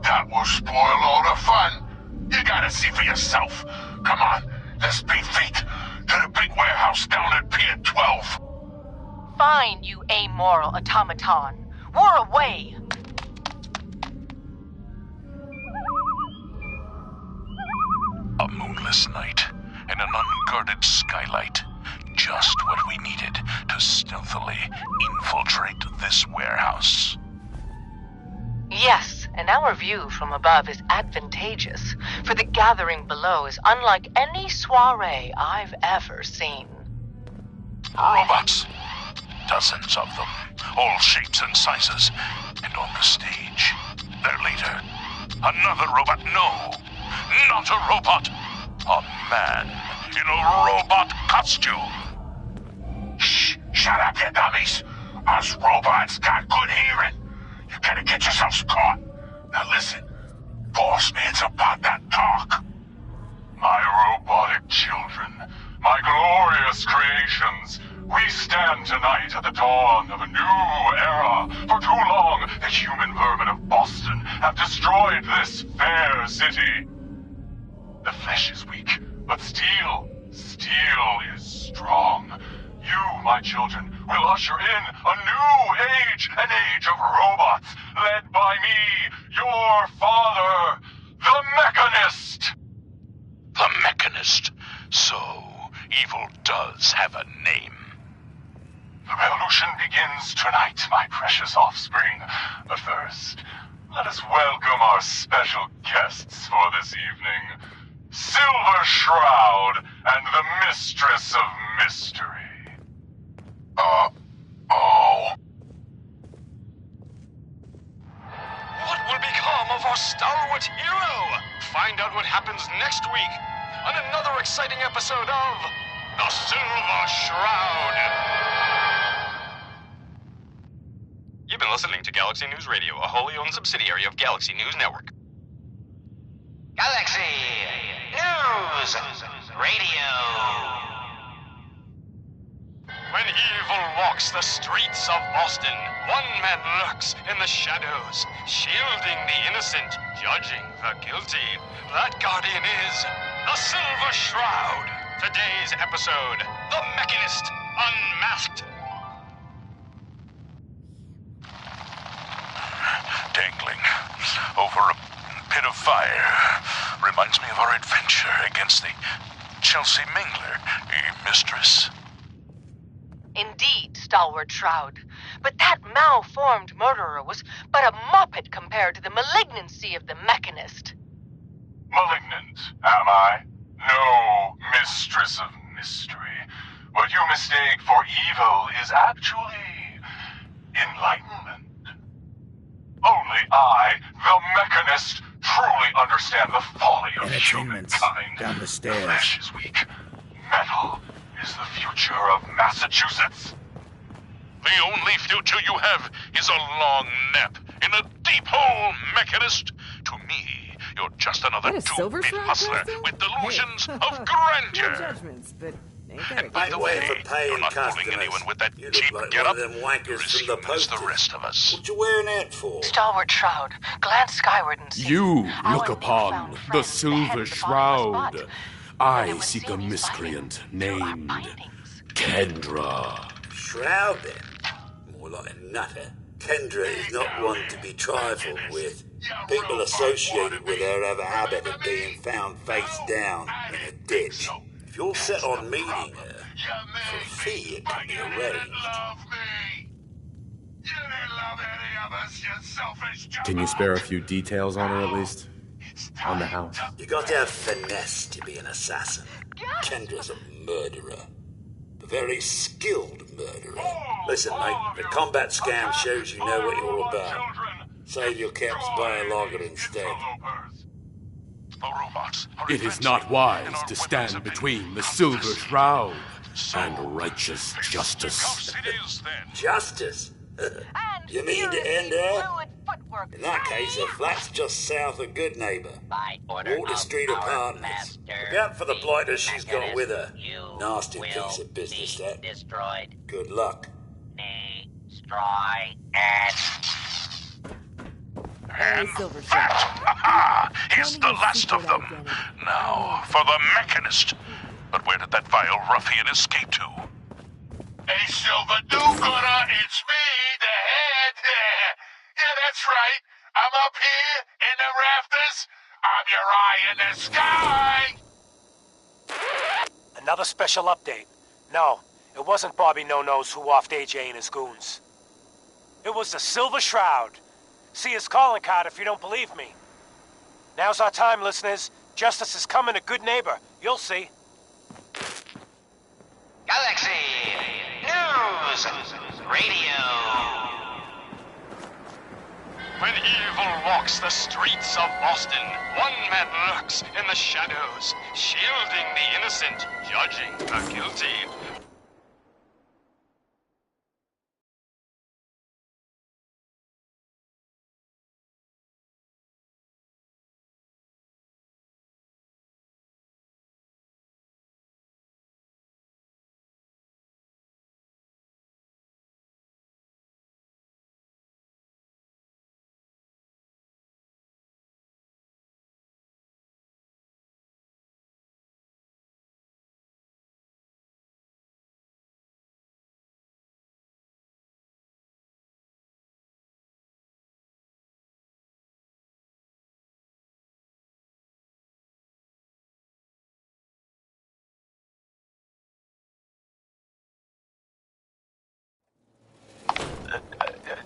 That will spoil all the fun. You gotta see for yourself. Come on, let's beat feet to the big warehouse down at Pier 12. Fine, you amoral automaton. We're away. A moonless night and an unguarded skylight. Just what we needed to stealthily infiltrate this warehouse. Yes, and our view from above is advantageous, for the gathering below is unlike any soiree I've ever seen. Robots. Dozens of them. All shapes and sizes. And on the stage, their leader. Another robot. No, not a robot. A man in a robot costume. Shh! Shut up, you dummies. Us robots got good hearing. You gotta get yourselves caught. Now listen, Boss Man's about to talk. My robotic children, my glorious creations, we stand tonight at the dawn of a new era. For too long, the human vermin of Boston have destroyed this fair city. The flesh is weak, but steel is strong. You, my children, will usher in a new age, an age of robots, led by me, your father, the Mechanist. The Mechanist. So, evil does have a name. The revolution begins tonight, my precious offspring. But first, let us welcome our special guests for this evening. Silver Shroud and the Mistress of Mystery. What will become of our stalwart hero? Find out what happens next week on another exciting episode of The Silver Shroud. You've been listening to Galaxy News Radio, a wholly owned subsidiary of Galaxy News Network. Galaxy News Radio. When evil walks the streets of Boston, one man lurks in the shadows, shielding the innocent, judging the guilty. That guardian is the Silver Shroud. Today's episode, The Mechanist Unmasked. Dangling over a pit of fire Reminds me of our adventure against the Chelsea Mingler, mistress. Indeed, stalwart Shroud. But that malformed murderer was but a muppet compared to the malignancy of the Mechanist. Malignant, am I? No, mistress of mystery. What you mistake for evil is actually enlightenment. Only I, the Mechanist, truly understand the folly of humankind. Down the stairs. Flesh is weak. Metal is the future of Massachusetts. The only future you have is a long nap in a deep hole, Mechanist. To me, you're just another two-bit hustler with delusions of grandeur. Judgments, but and by the way, you're not fooling anyone with that cheap get-up. You're as human as the rest of us. What you wearing that for? Stalwart Shroud, glance skyward and see. You look upon the Silver Shroud. I seek a miscreant named Kendra. Shroud, then? More like a nutter. Kendra is not one to be trifled with. People associated with her have a habit of being found face down in a ditch. If you're set on meeting her, for a fee it can be arranged. Can you spare a few details on her at least? On the house? You got to have finesse to be an assassin. Kendra's a murderer. A very skilled murderer. Listen, mate, the combat scam shows you know what you're about. Save your caps, buy a lager instead. It is not wise to stand between the Silver Shroud and righteous justice. Justice? You mean to end her? In that case, her flat's just south of Good Neighbor. Water Street Apartments. Look out for the blighters she's got with her. Nasty piece of business, that. Destroyed. Good luck. Destroy and... And that is the last of them. Now, for the Mechanist. But where did that vile ruffian escape to? Hey, Silver do-gooder, it's me, the head. Yeah, that's right. I'm up here in the rafters. I'm your eye in the sky. Another special update. No, it wasn't Bobby No-Nose who offed AJ and his goons. It was the Silver Shroud. See his calling card if you don't believe me. Now's our time, listeners. Justice is coming to Good Neighbor. You'll see. Galaxy News Radio. When evil walks the streets of Boston, one man lurks in the shadows, shielding the innocent, judging the guilty.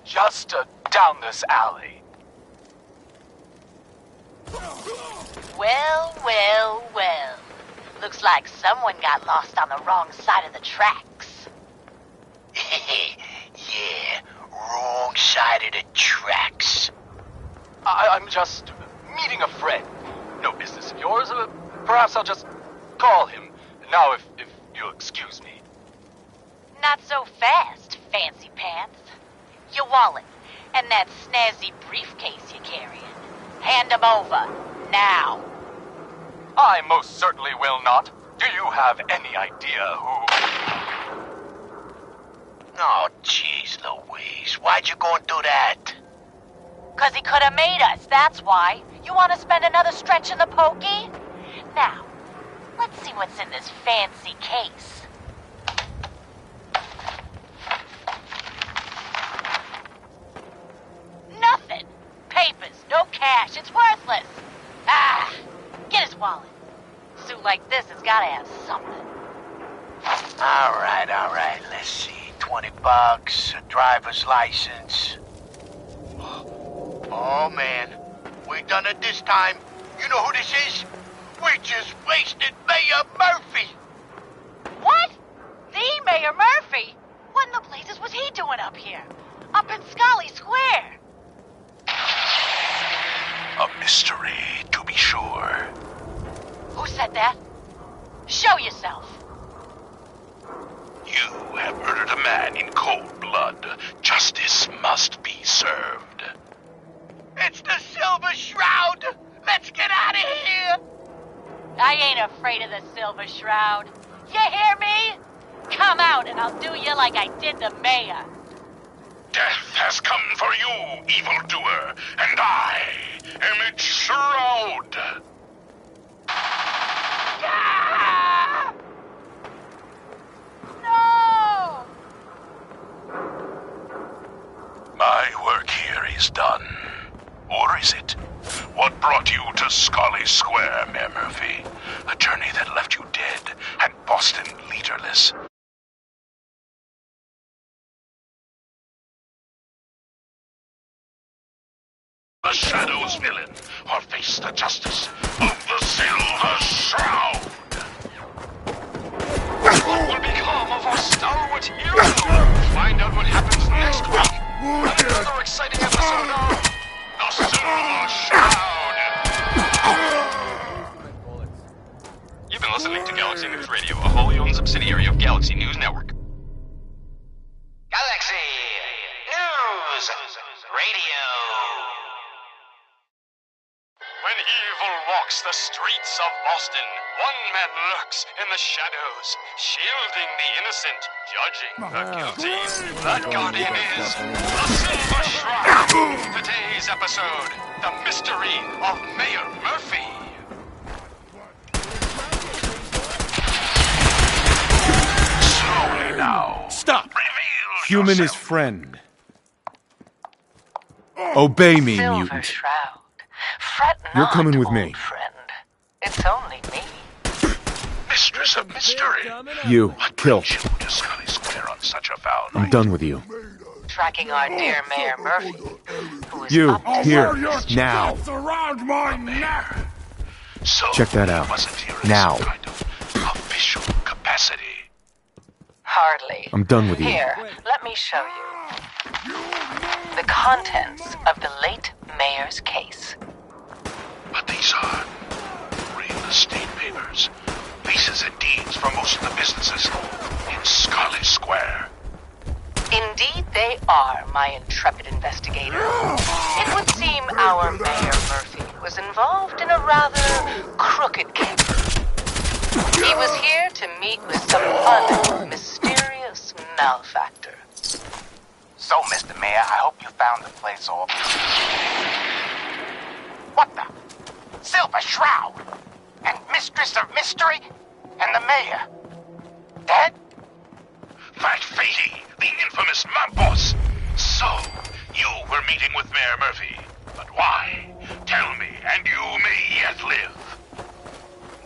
Just down this alley. Well, well, well. Looks like someone got lost on the wrong side of the tracks. Yeah, wrong side of the tracks. I'm just meeting a friend. No business of yours. Perhaps I'll just call him. Now, if you'll excuse me. Not so fast, fancy pants. Your wallet, and that snazzy briefcase you're carrying. Hand them over, now. I most certainly will not. Do you have any idea who... Oh, jeez Louise, why'd you go and do that? 'Cause he could have made us, that's why. You want to spend another stretch in the pokey? Now, let's see what's in this fancy case. Nothing. Papers, no cash, it's worthless. Ah, Get his wallet. A suit like this has gotta have something. All right. Let's see. $20, a driver's license. Oh, man. We done it this time. You know who this is? We just wasted Mayor Murphy. What? The Mayor Murphy? What in the blazes was he doing up here? Up in Scully Square? A mystery, to be sure. Who said that? Show yourself. You have murdered a man in cold blood. Justice must be served. It's the Silver Shroud. Let's get out of here. I ain't afraid of the Silver Shroud. You hear me? Come out and I'll do you like I did the mayor. Death has come for you, evildoer, and I am its Shroud. Ah! No! My work here is done. Or is it? What brought you to Scully Square, Mayor Murphy? A journey that left you dead and Boston leaderless. The Shadow's villain, or face the justice of the Silver Shroud. What will become of our stalwart hero? Find out what happens next week. Another exciting episode of The Silver Shroud. You've been listening to Galaxy News Radio, a wholly owned subsidiary of Galaxy News Network. Galaxy News Radio. When evil walks the streets of Boston, one man lurks in the shadows, shielding the innocent, judging the guilty. That guardian is the Silver Shroud. Today's episode, the mystery of Mayor Murphy. Slowly now. Stop! Human is friend. Obey me, Silver mutant. Shroud. Fret You're not, coming with old me. friend. It's only me. Mistress of Mystery. You, kill. To Scully Square on such a foul I'm night. done with you. Tracking our dear Mayor Murphy, who is You, up to here, something. now. Around my neck. So Check that out. wasn't here in Now. some kind of official capacity. Hardly. I'm done with you. Here, let me show you. The contents of the late mayor's case. But these are real estate papers. Leases and deeds for most of the businesses in Scully Square. Indeed they are, my intrepid investigator. It would seem our Mayor Murphy was involved in a rather crooked case. He was here to meet with some other mysterious malefactor. So, Mr. Mayor, I hope you found the place all... What the? Silver Shroud? And Mistress of Mystery? And the Mayor? Dead? That Fahey, the infamous mob boss. So, you were meeting with Mayor Murphy. But why? Tell me, and you may yet live.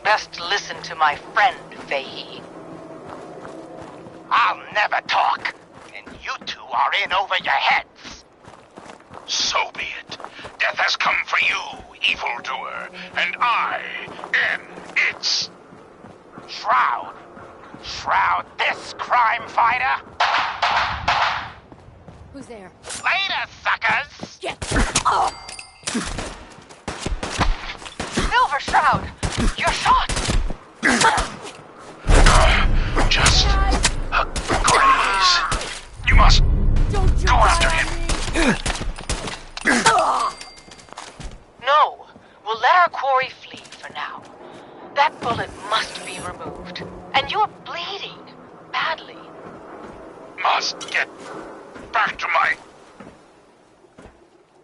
Best listen to my friend, Fahey. I'll never talk. And you two are in over your heads. So be it. Death has come for you, evildoer, and I am its... Shroud. Shroud this crime fighter. Who's there? Later, suckers. Get up! Silver Shroud! You're shot! Just a graze. You must go after him. No, we'll let our quarry flee for now. That bullet must be removed. And you're bleeding badly. Must get back to my...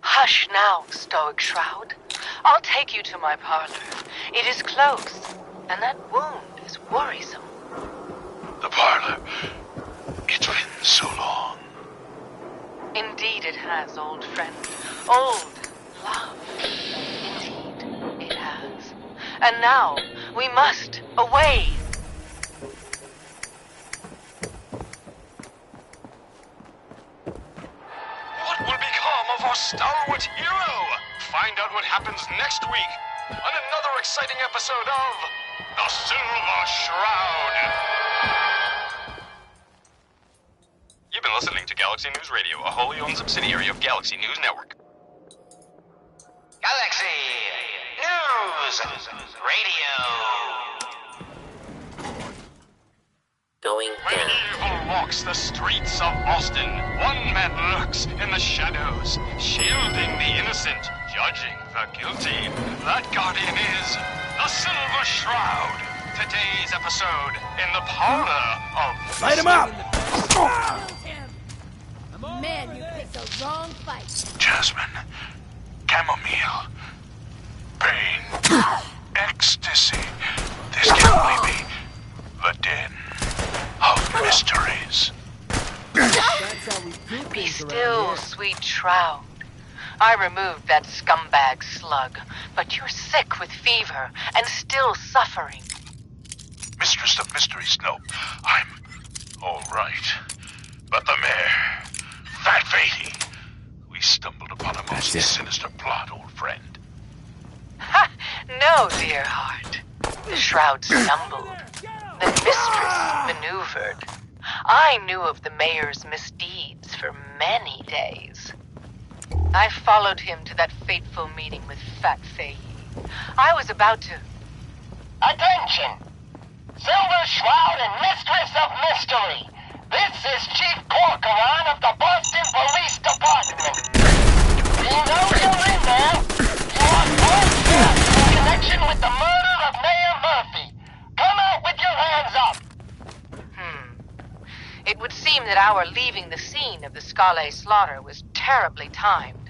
Hush now, Stoic Shroud. I'll take you to my parlor. It is close, and that wound is worrisome. The parlor. It's been so long. Indeed it has, old friend. Old love. Indeed it has. And now, we must away. What will become of our stalwart hero? Find out what happens next week on another exciting episode of The Silver Shroud. You've been listening to Galaxy News Radio, a wholly owned subsidiary of Galaxy News Network. Galaxy News Radio. When evil walks the streets of Austin, one man lurks in the shadows, shielding the innocent, judging the guilty. That guardian is the Silver Shroud. Today's episode in the parlor of... Light him up! Man, you picked the wrong fight. Jasmine, chamomile, pain, ecstasy. This can only be the den of mysteries. Be still, sweet Shroud. I removed that scumbag slug, but you're sick with fever and still suffering. Mistress of Mysteries, no, I'm all right. But the mayor, Fat Fatey, we stumbled upon a most sinister plot, old friend. Ha! No, dear heart. The Shroud stumbled. The mistress maneuvered. I knew of the mayor's misdeeds for many days. I followed him to that fateful meeting with Fat Faye. I was about to... Attention! Silver Shroud and Mistress of Mystery. This is Chief Corcoran of the Boston Police Department. We know you're in there. You are caught in connection with the murder of Mayor Murphy. Come out with your hands up. It would seem that our leaving the scene of the Scale slaughter was terribly timed.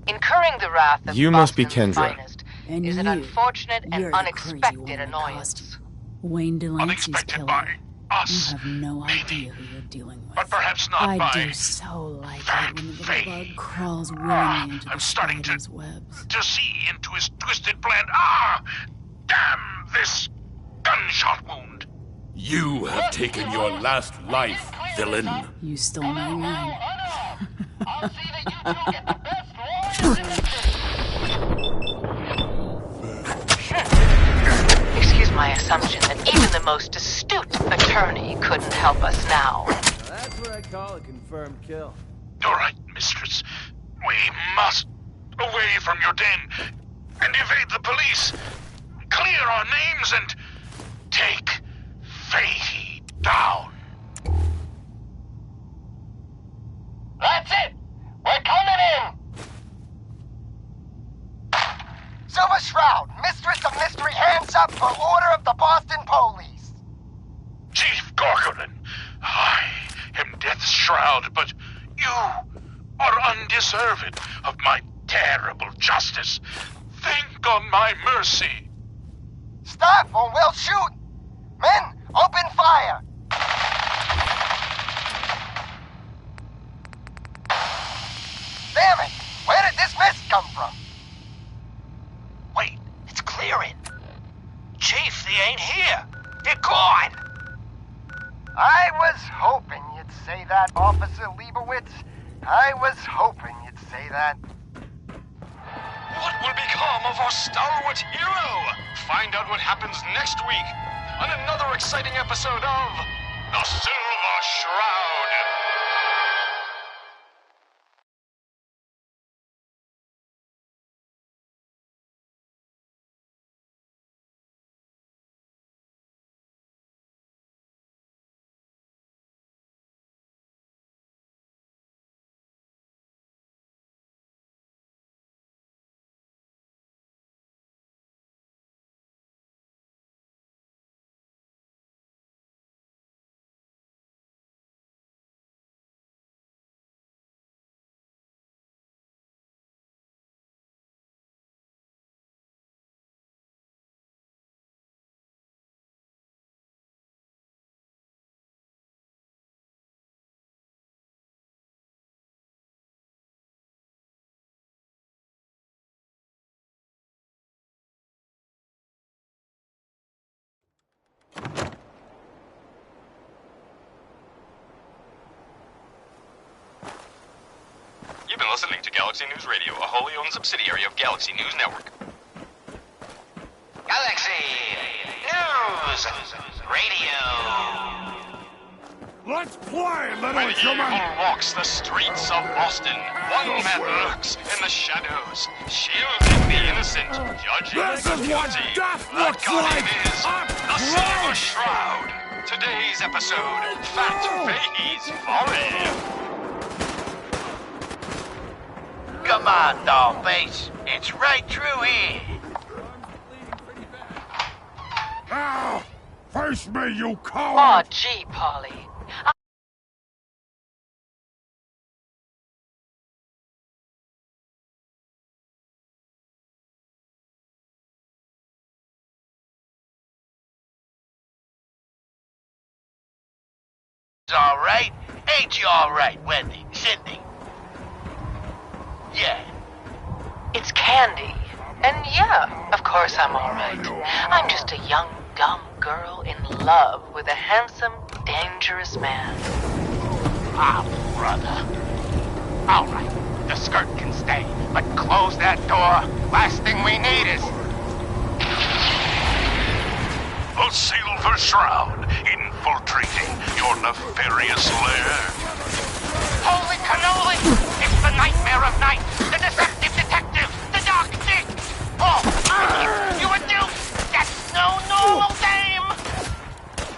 Incurring the wrath of You must be Boston's Kendra. finest And is an you, unfortunate you're and the unexpected crazy one in annoyance. Wayne Delancey's killer. Us. You have no idea who you're dealing with. But perhaps not I by do so like it when the little bug crawls willingly into the spider's webs. to see into his twisted plan. Damn this gunshot wound. You have taken your last life, villain. You stole my line. Excuse my assumption that even the most astute attorney couldn't help us now. That's what I call a confirmed kill. All right, mistress. We must away from your den and evade the police. Clear our names and take Fatey down. That's it. We're coming in. Silver Shroud, Mistress of Mystery, hands up for order of the Boston Police. Chief Corcoran, I am Death's Shroud, but you are undeserving of my terrible justice. Think on my mercy. Stop or we'll shoot. Men, open fire. Damn it! Where did this mist come from? Wait, it's clearing. Chief, they ain't here. They're gone. I was hoping you'd say that, Officer Leibowitz. I was hoping you'd say that. What will become of our stalwart hero? Find out what happens next week on another exciting episode of The Silver Shroud. listening to Galaxy News Radio, a wholly owned subsidiary of Galaxy News Network. Galaxy News Radio. Let's play, little When human! evil walks the streets of Boston, one man lurks in the shadows, shielding the innocent, judging the guilty. That guardian is the Silver Shroud. Today's episode, Fat Fahey's Folly. Come on, Dollface. It's right through here. Now, face me, you Aw, coward! gee, Polly. All right? Ain't you all right, Wendy? Cindy? Yeah. It's Candy. And yeah, of course I'm all right. I'm just a young, dumb girl in love with a handsome, dangerous man. Ah, brother. All right, the skirt can stay, but close that door. Last thing we need is... The Silver Shroud, infiltrating your nefarious lair. Holy cannoli! It's the nightmare of night! The deceptive detective! The dark dick! Oh, you a dupe! That's no normal dame!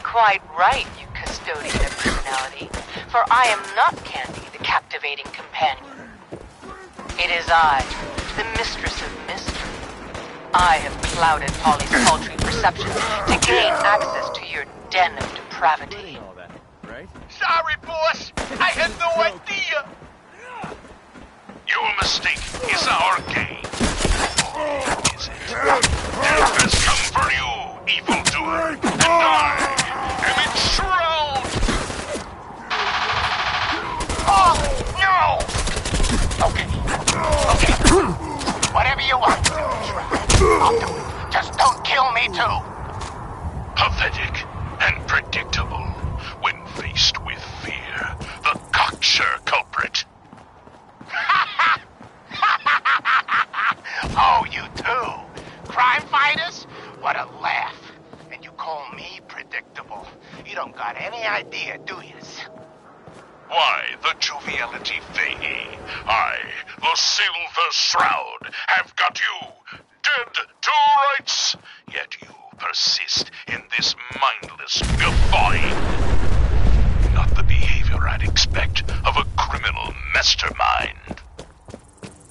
Quite right, you custodian of criminality. For I am not Candy, the captivating companion. It is I, the mistress of mystery. I have clouded Polly's paltry perception to gain access to your den of depravity. Sorry, boss! I had no idea! Your mistake is our gain. Is it? Death has come for you, evildoer, and I am its shroud! Oh, no! Okay. Whatever you want. I'll do it. Just don't kill me, too. Pathetic and predictable. When faced with fear, the cocksure culprit. Oh, you too? Crime fighters? What a laugh. And you call me predictable. You don't got any idea, do yous? Why, the joviality Fahey, I, the Silver Shroud, have got you dead to rights. Yet you persist in this mindless guffawing. Not the behavior I'd expect of a criminal mastermind.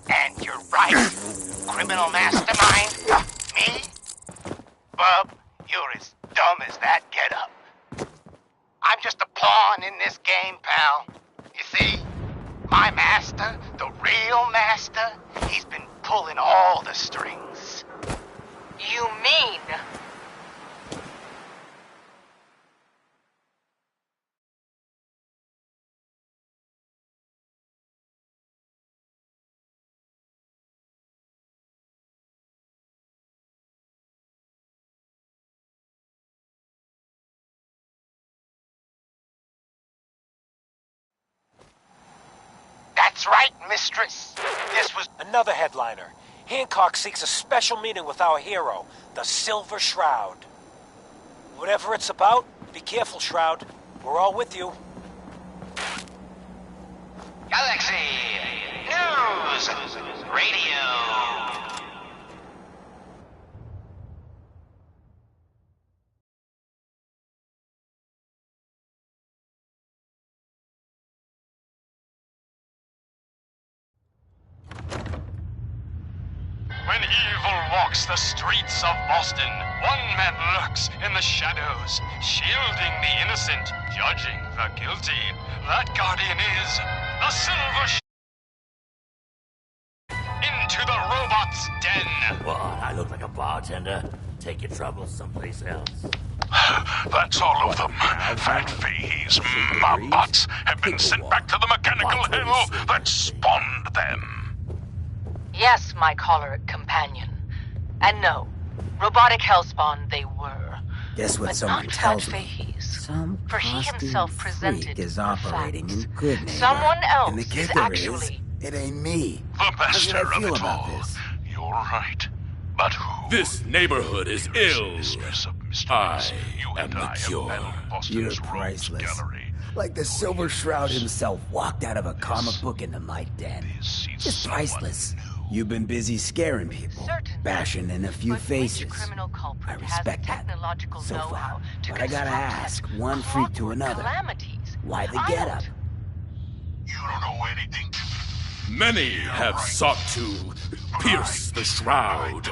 And you're right. Criminal mastermind? Me? Bub, you're as dumb as that getup. I'm just a pawn in this game, pal. You see, my master, the real master, he's been pulling all the strings. You mean... That's right, mistress. This was... Another headliner. Hancock seeks a special meeting with our hero, the Silver Shroud. Whatever it's about, be careful, Shroud. We're all with you. Galaxy News Radio. When evil walks the streets of Boston, one man lurks in the shadows, shielding the innocent, judging the guilty. That guardian is the Silver Into the robot's den. What? I look like a bartender? Take your troubles someplace else. That's all of them. Fat Fahey's mobbots have been sent back to the mechanical hell that spawned them. Yes, my choleric companion. And no, robotic hellspawn they were. Guess what but someone not tells Fat me? Fahey's. Some For he himself costume presented freak is the operating facts. in good neighbor. Someone else And the is kicker actually It ain't me. The How should I master of feel it about all. this? You're right. But who? This neighborhood is ill. Mistress of mysteries. I You am and the I cure. have battled Boston's You're Rogues priceless. Gallery. Like the Silver Shroud himself walked out of a comic book into my den. Just priceless. You've been busy scaring people, bashing in a few faces. I respect that so far. But I gotta ask, one freak to another. Why the get-up? You don't know anything. Many have sought to pierce the shroud,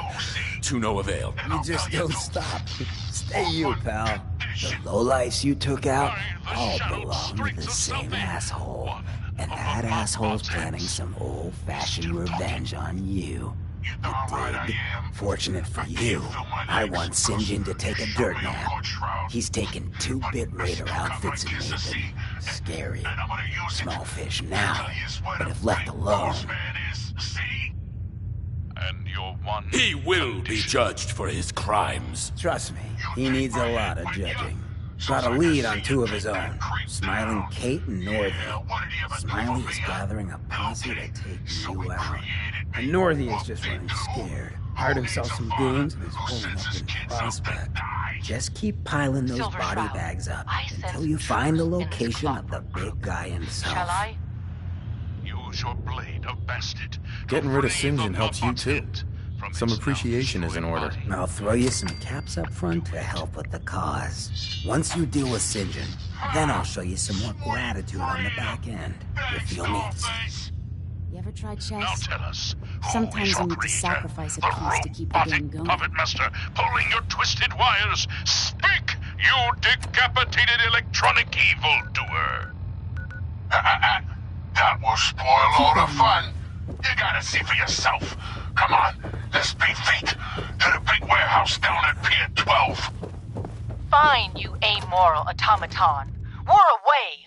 to no avail. You just don't stop. Stay you, pal. The lowlifes you took out all belong to the same asshole. And that asshole's planning some old-fashioned revenge on you. You dig? Fortunate for you, I want Sinjin to take a dirt nap. He's taken 2-bit Raider outfits and made them scary. Small fish now, but if left alone... And you're one. He will be judged for his crimes. Trust me, he needs a lot of judging. Got a lead on 2 of his own, Smiling Kate and Northy. Smiley is gathering a posse to take you out. And Northy is just running scared. Hired himself some goons and is pulling up in Prospect. Just keep piling those body bags up until you find the location of the big guy himself. Shall I? Use your blade of bastard. Getting rid of Sinjin helps you too. Some appreciation is in order. I'll throw you some caps up front to help with the cause. Once you deal with Sinjin, then I'll show you some more gratitude on the back end, if you'll need it. You ever tried chess? Now tell us. Sometimes you need to sacrifice a piece to keep the game going. Puppet master, pulling your twisted wires. Speak, you decapitated electronic evildoer. That will spoil all the fun. You gotta see for yourself. Come on, let's beat feet to the big warehouse down at Pier 12. Fine, you amoral automaton. We're away.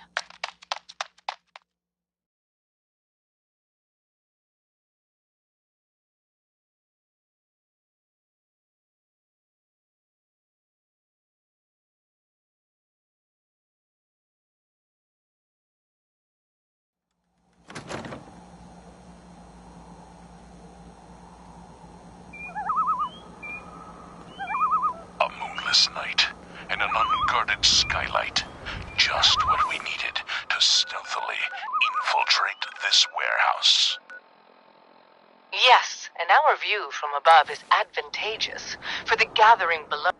A moonless night and an unguarded skylight. Just what we needed to stealthily infiltrate this warehouse. Yes, and our view from above is advantageous for the gathering below.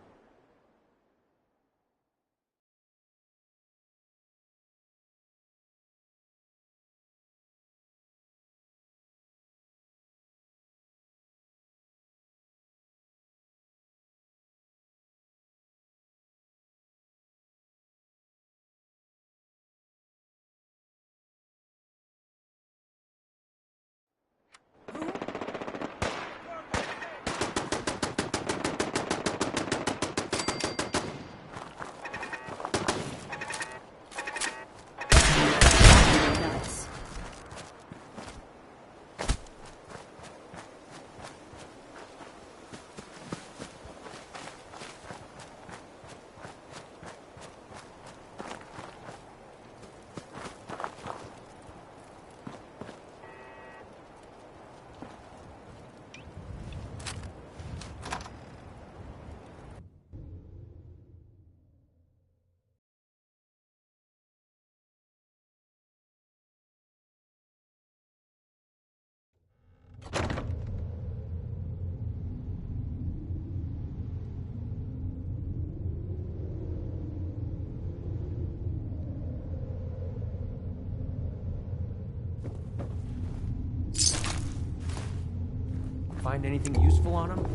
Find anything useful on him?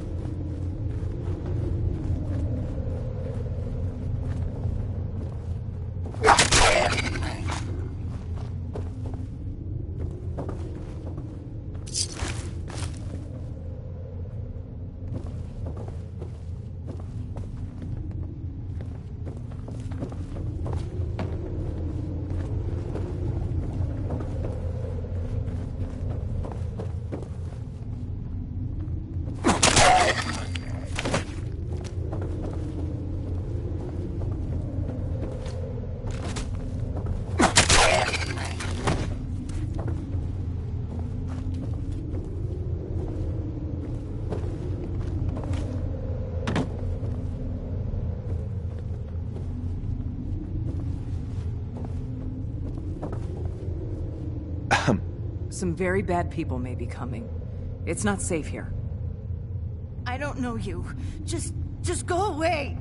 Some very bad people may be coming. It's not safe here. I don't know you. Just go away!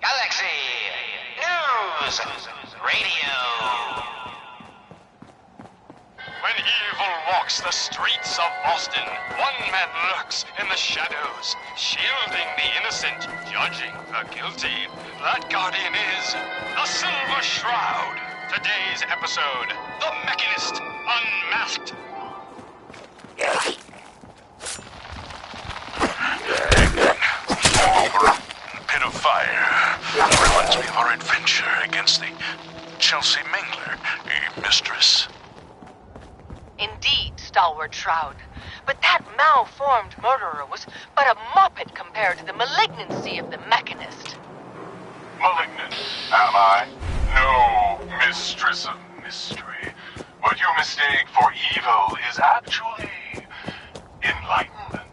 Galaxy News Radio. When evil walks the streets of Boston, one man lurks in the shadows, shielding the innocent, judging the guilty. That guardian is the Silver Shroud. Today's episode, The Mechanist Unmasked. Over a pit of fire. Reminds me of our adventure against the Chelsea Mingler, mistress. Indeed, stalwart Shroud. But that malformed murderer was but a muppet compared to the malignancy of the Mechanist. Malignant, am I? No, mistress of mystery. What you mistake for evil is actually enlightenment.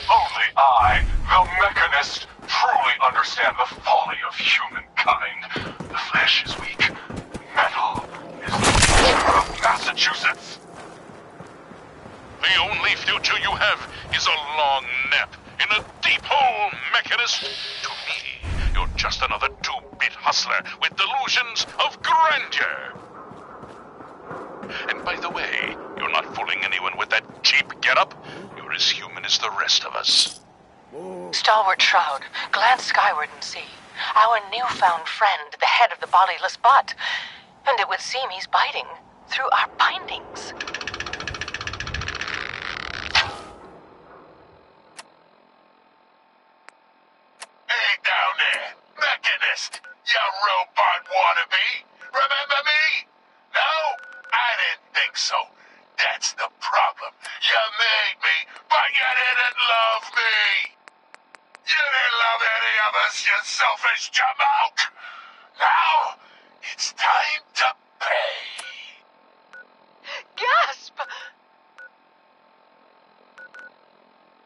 Only I, the Mechanist, truly understand the folly of humankind. The flesh is weak. Metal is the future of Massachusetts. The only future you have is a long nap in a deep hole, Mechanist. To me, you're just another two-bit hustler with delusions of grandeur. And by the way, you're not fooling anyone with that cheap getup. You're as human as the rest of us. Stalwart Shroud, glance skyward and see. Our newfound friend, the head of the bodiless butt. And it would seem he's biting through our bindings. Hey down there, Mechanist, you robot wannabe. Remember me? No? I didn't think so. That's the problem. You made me, but you didn't love me. You didn't love any of us, you selfish jamoke. Now, it's time to pay. Gasp!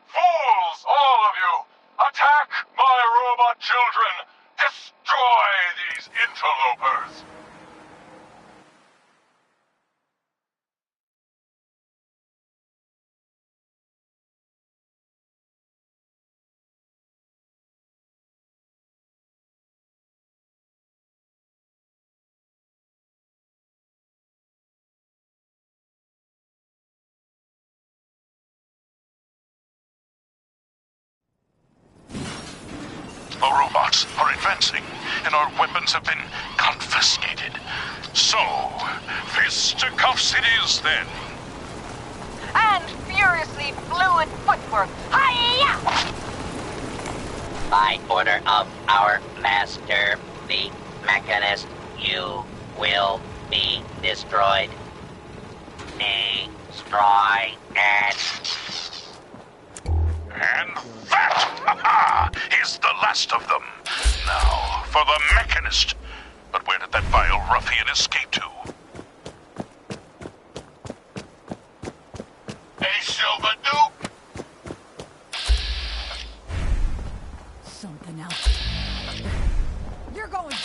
Fools, all of you! Attack my robot children! Destroy these interlopers! The robots are advancing, and our weapons have been confiscated. So, fisticuffs it is then. And furiously fluid footwork. Hi-ya! By order of our master, the Mechanist, you will be destroyed. Destroy it. And that, is the last of them. Now, for the Mechanist. But where did that vile ruffian escape to? Hey, Silver Duke! Something else. You're going.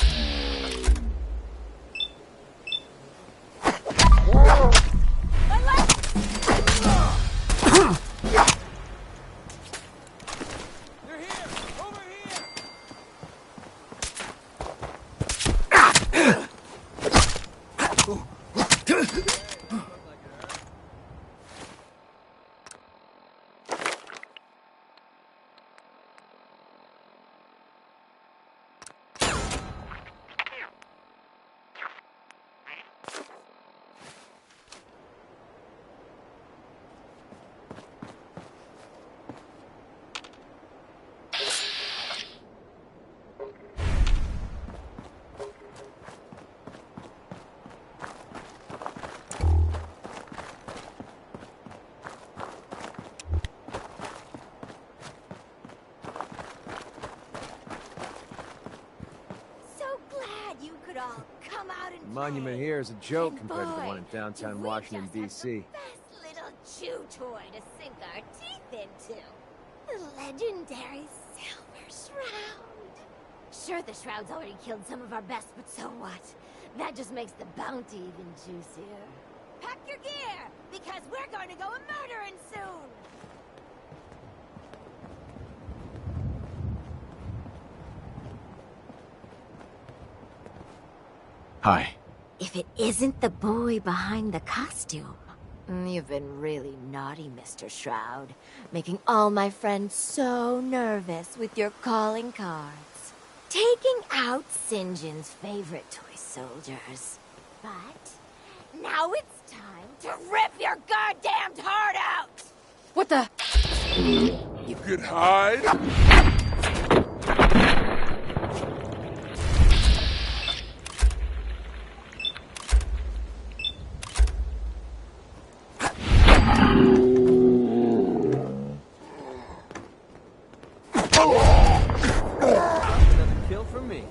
Monument here is a joke compared to the one in downtown Washington, D.C. Best little chew toy to sink our teeth into. The legendary Silver Shroud. Sure, the Shroud's already killed some of our best, but so what? That just makes the bounty even juicier. Pack your gear, because we're going to go a-murdering soon! Hi. If it isn't the boy behind the costume. You've been really naughty, Mr. Shroud. Making all my friends so nervous with your calling cards. taking out St. John's favorite toy soldiers. But now it's time to rip your goddamned heart out! What the? You could hide? Another kill from me.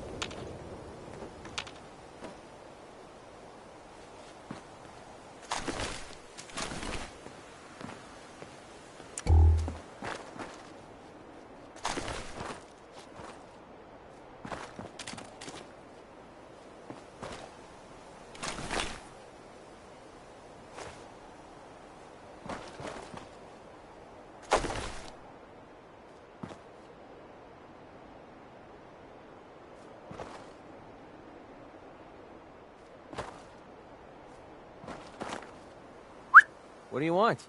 What do you want?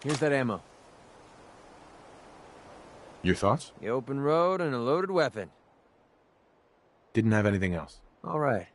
Here's that ammo. Your thoughts? The open road and a loaded weapon. Didn't have anything else. All right.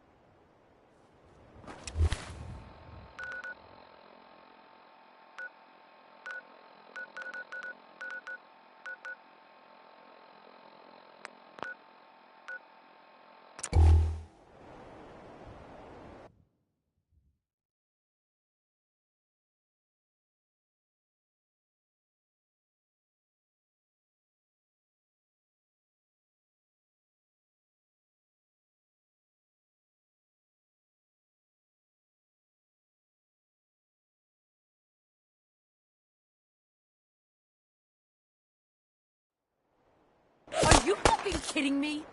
Are you fucking kidding me?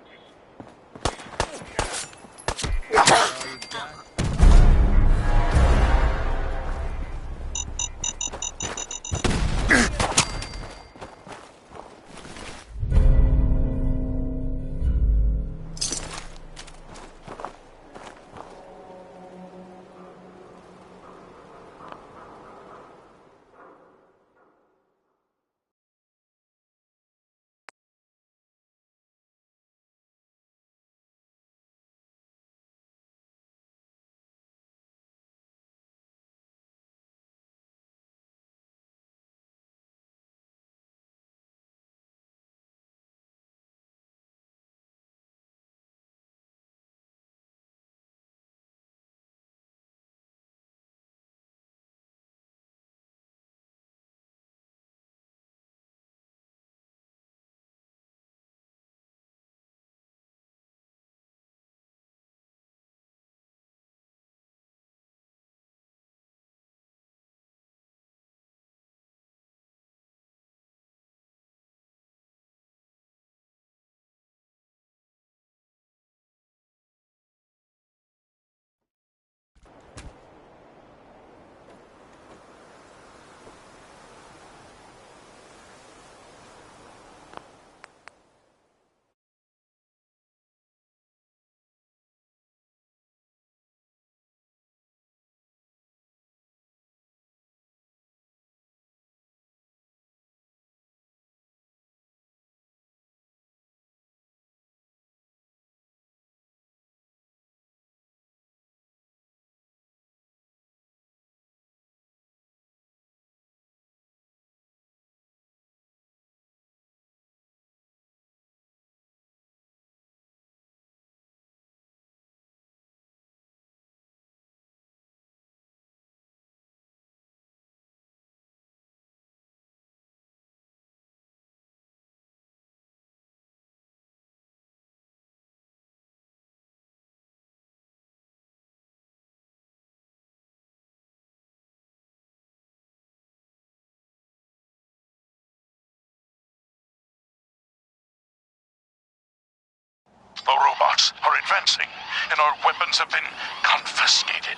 The robots are advancing, and our weapons have been confiscated.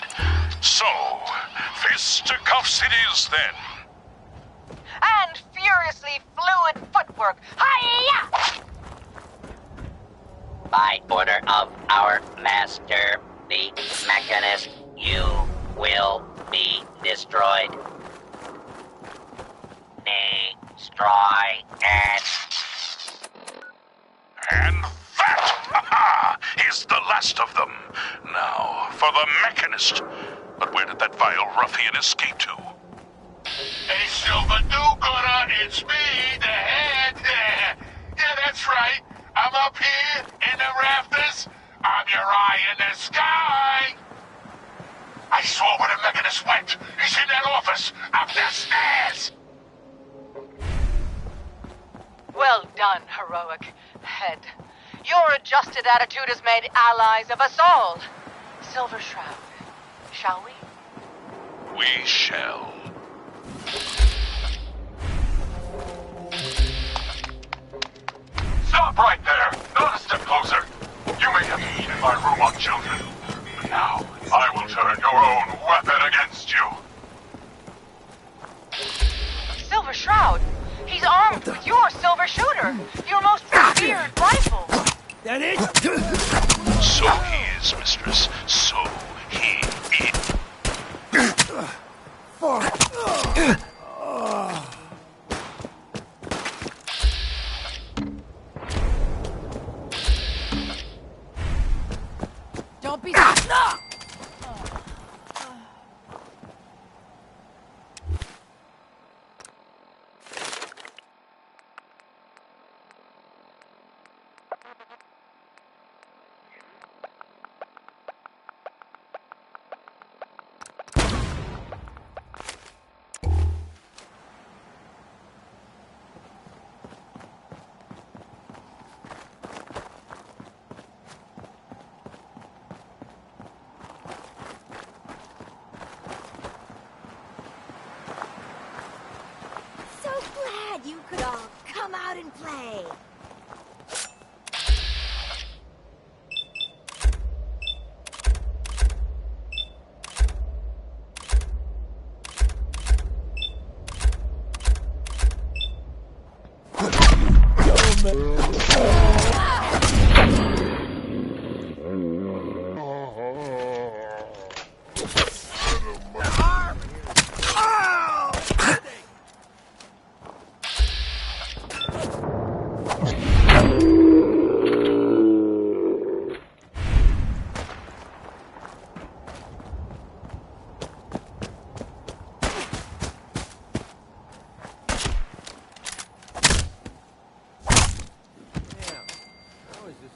So, fisticuffs it is then. And furiously fluid footwork. Hiya! By order of our master, the Mechanist, you will be destroyed. Destroy it. last of them. Now, for the Mechanist. But where did that vile ruffian escape to? Hey, Silver do-gooder, it's me, the head. Yeah, that's right. I'm up here in the rafters. I'm your eye in the sky. I saw where the Mechanist went. He's in that office, up the stairs. Well done, heroic head. Your adjusted attitude has made allies of us all. Silver Shroud, shall we? We shall. Stop right there. Not a step closer. You may have eaten my robot children. But now, I will turn your own weapon against you. Silver Shroud? He's armed with your silver shooter, your most revered rifle. That it? So he is, mistress. So he is. Don't be... So glad you could all come out and play.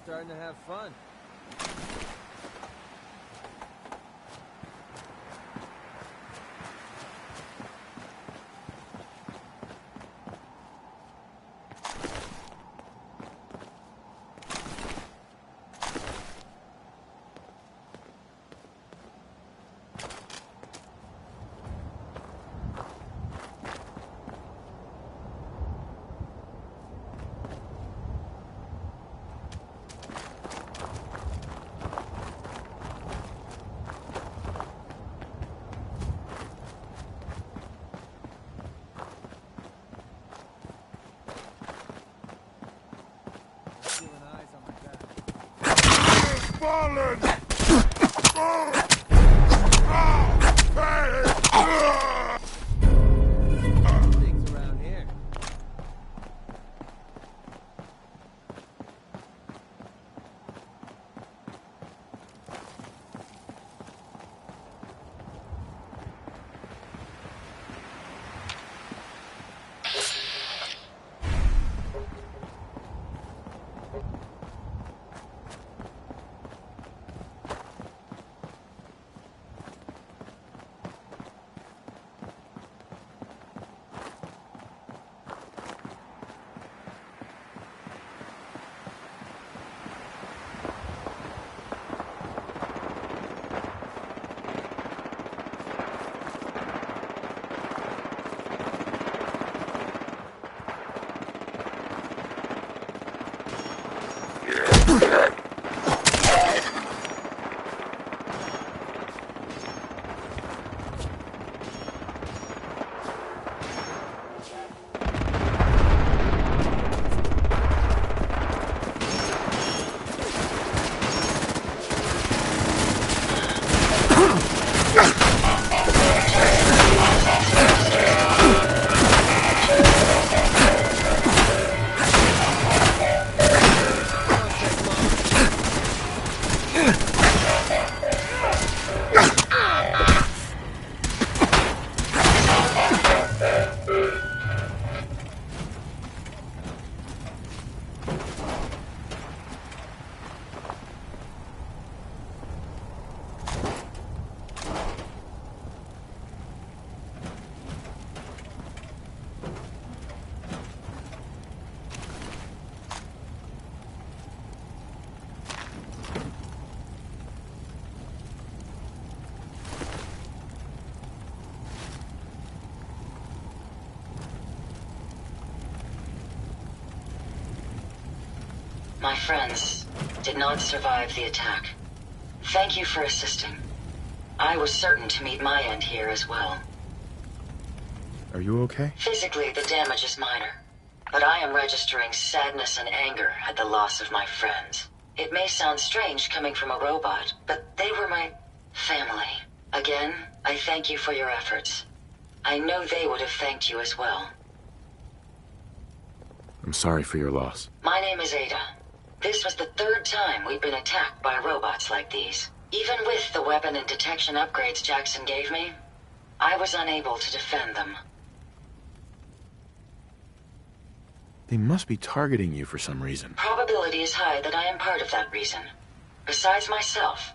Starting to have fun. Fallen! Things around here. My friends did not survive the attack. Thank you for assisting. I was certain to meet my end here as well. Are you okay? Physically, the damage is minor, but I am registering sadness and anger at the loss of my friends. It may sound strange coming from a robot, but they were my family. Again, I thank you for your efforts. I know they would have thanked you as well. I'm sorry for your loss. My name is Ada. This was the 3rd time we've been attacked by robots like these. Even with the weapon and detection upgrades Jackson gave me, I was unable to defend them. They must be targeting you for some reason. Probability is high that I am part of that reason. Besides myself,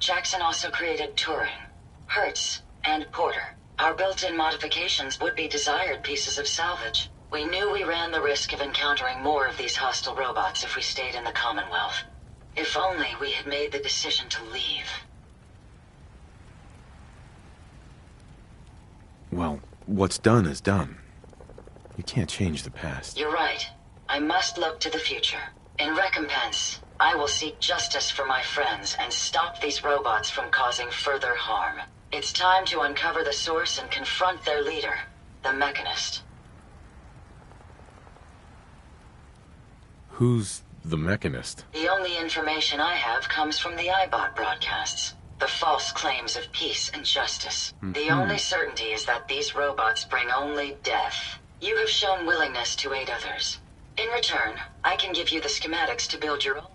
Jackson also created Turing, Hertz, and Porter. Our built-in modifications would be desired pieces of salvage. We knew we ran the risk of encountering more of these hostile robots if we stayed in the Commonwealth. If only we had made the decision to leave. Well, what's done is done. You can't change the past. You're right. I must look to the future. In recompense, I will seek justice for my friends and stop these robots from causing further harm. It's time to uncover the source and confront their leader, the Mechanist. Who's the Mechanist? The only information I have comes from the iBot broadcasts. The false claims of peace and justice. The only certainty is that these robots bring only death. You have shown willingness to aid others. In return, I can give you the schematics to build your own.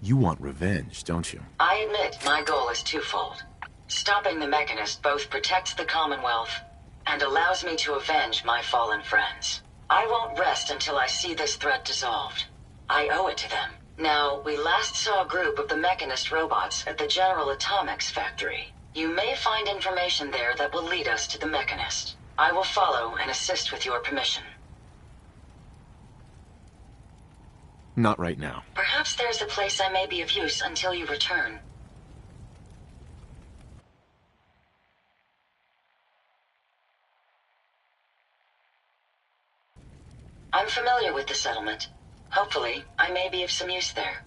You want revenge, don't you? I admit my goal is twofold. Stopping the Mechanist both protects the Commonwealth and allows me to avenge my fallen friends. I won't rest until I see this threat dissolved. I owe it to them. Now, we last saw a group of the Mechanist robots at the General Atomics factory. You may find information there that will lead us to the Mechanist. I will follow and assist with your permission. Not right now. Perhaps there's a place I may be of use until you return. I'm familiar with the settlement. Hopefully, I may be of some use there.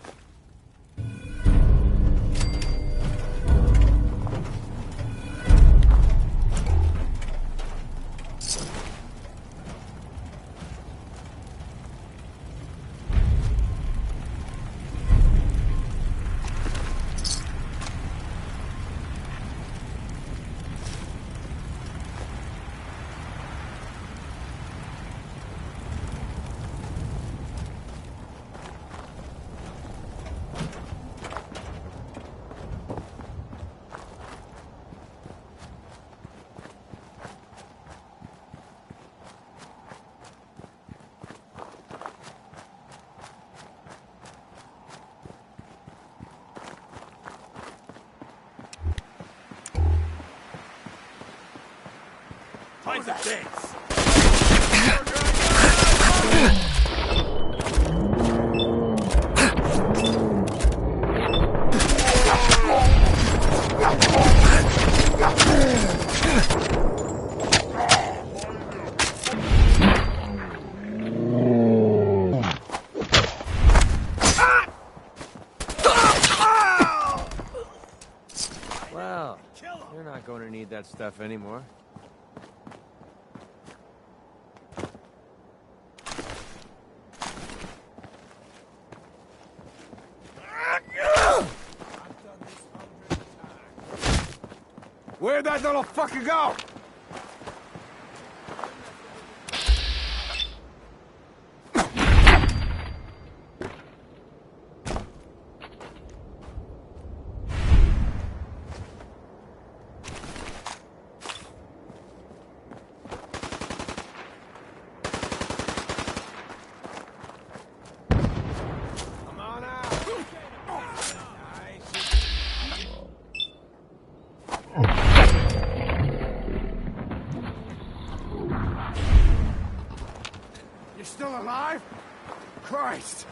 Find the dance. Well, you're not going to need that stuff anymore. Where'd that little fucker go? Still alive? Christ!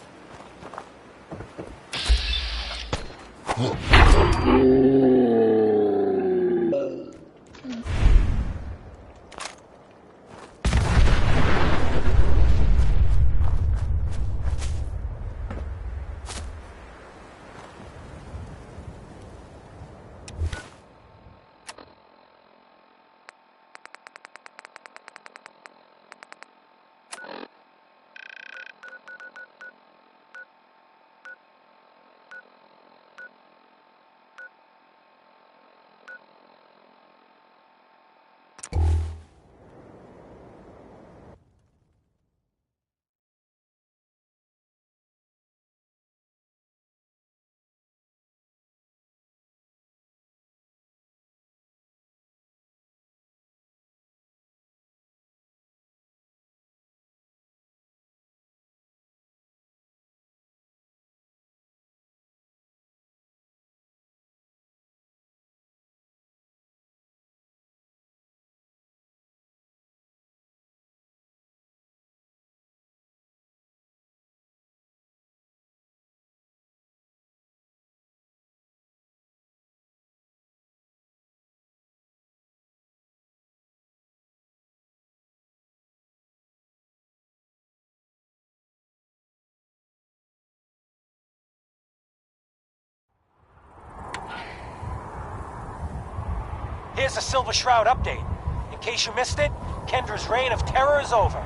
Here's a Silver Shroud update. In case you missed it, Kendra's reign of terror is over.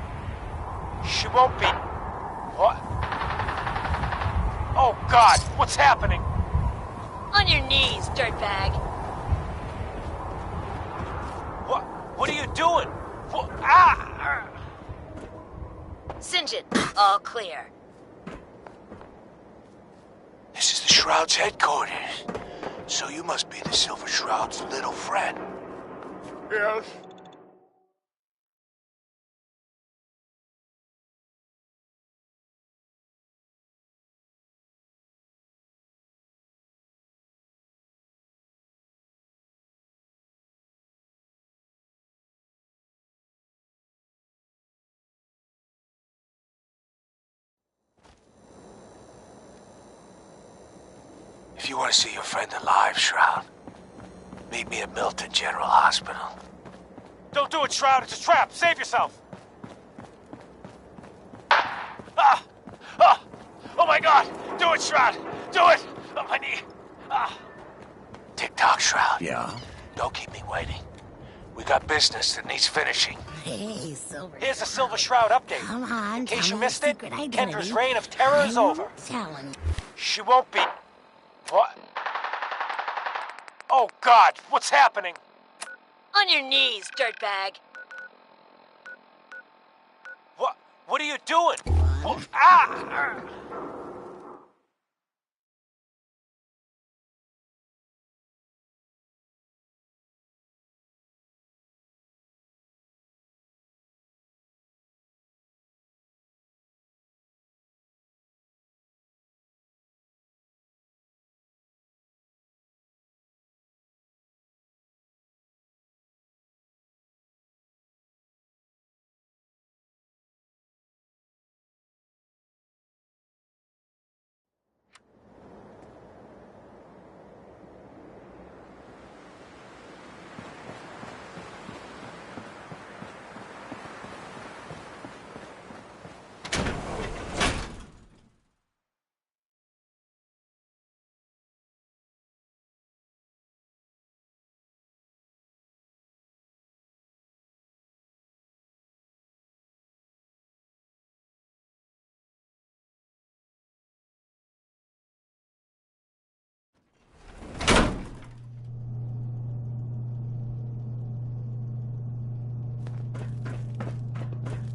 She won't be... What? Oh, God! What's happening? On your knees, dirtbag. What are you doing? What? Ah! Sinjin, all clear. This is the Shroud's headquarters. So you must be the Silver Shroud's little friend. Yes. If you want to see your friend alive, Shroud, meet me at Milton General Hospital. Don't do it, Shroud. It's a trap. Save yourself. Ah! Ah! Oh, my God! Do it, Shroud! Do it! Oh, my knee! Ah! Tick-tock, Shroud. Yeah? Don't keep me waiting. We got business that needs finishing. Hey, Silver. Here's a Silver Shroud update. Come on, in case tell you me missed your it, secret identity. Kendra's reign of terror is over. Telling. She won't be... What? Oh, God! What's happening? On your knees, dirtbag. What are you doing? Oh, ah!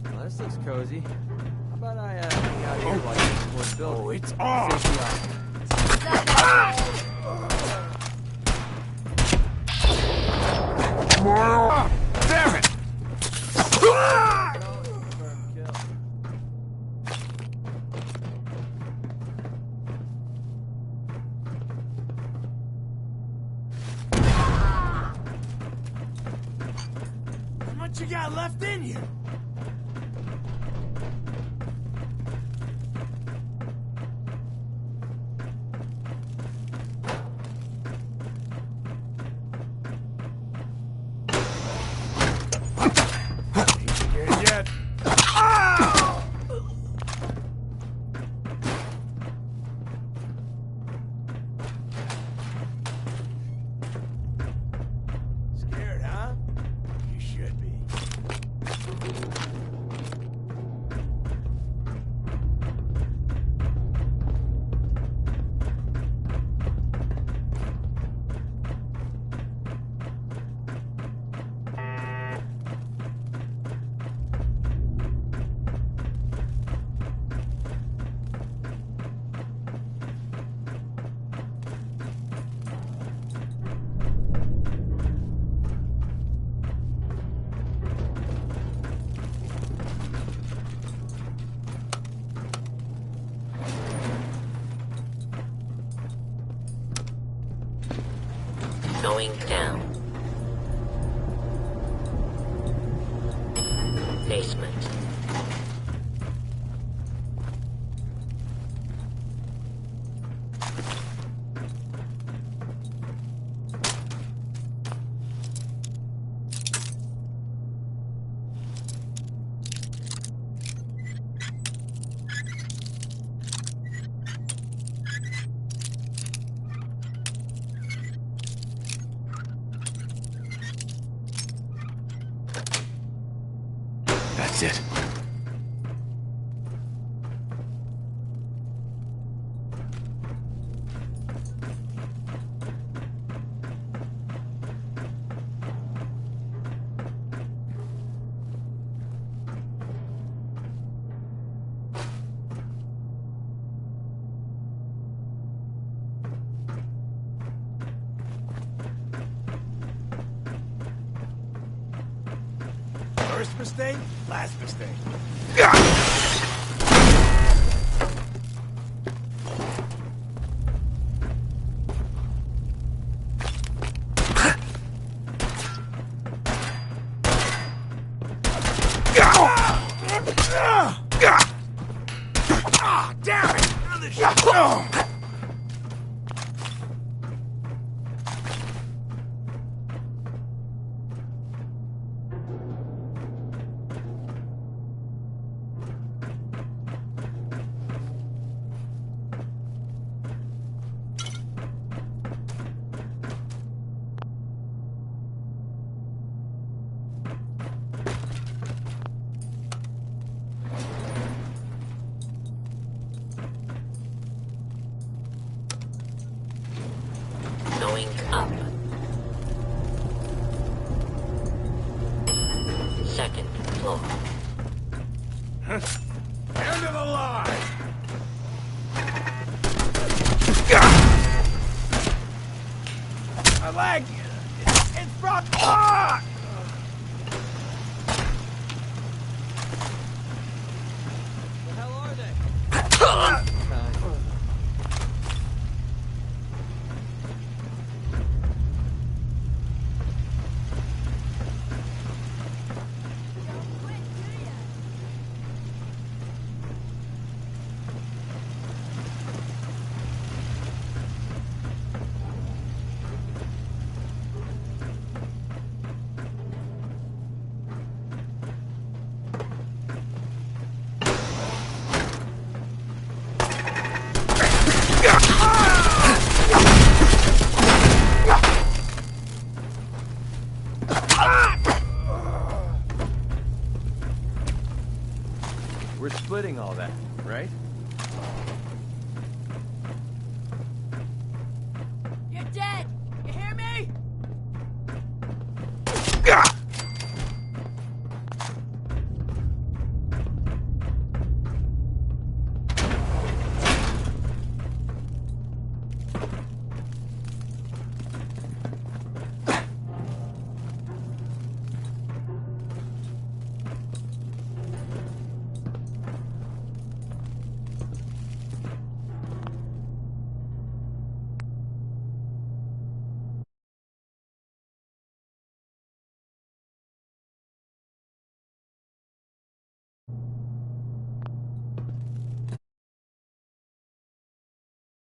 Well, this looks cozy. How about I hang out here while you explore the building? Oh, it's on! Damn it! How much you got left in you? Yet. Scared, huh? You should be. Going down. Basement. That's it. First mistake, last mistake. Damn it! Going up. Second floor. End of the line! My leg! It's brought... Ah! The hell are they? We're splitting all that, right?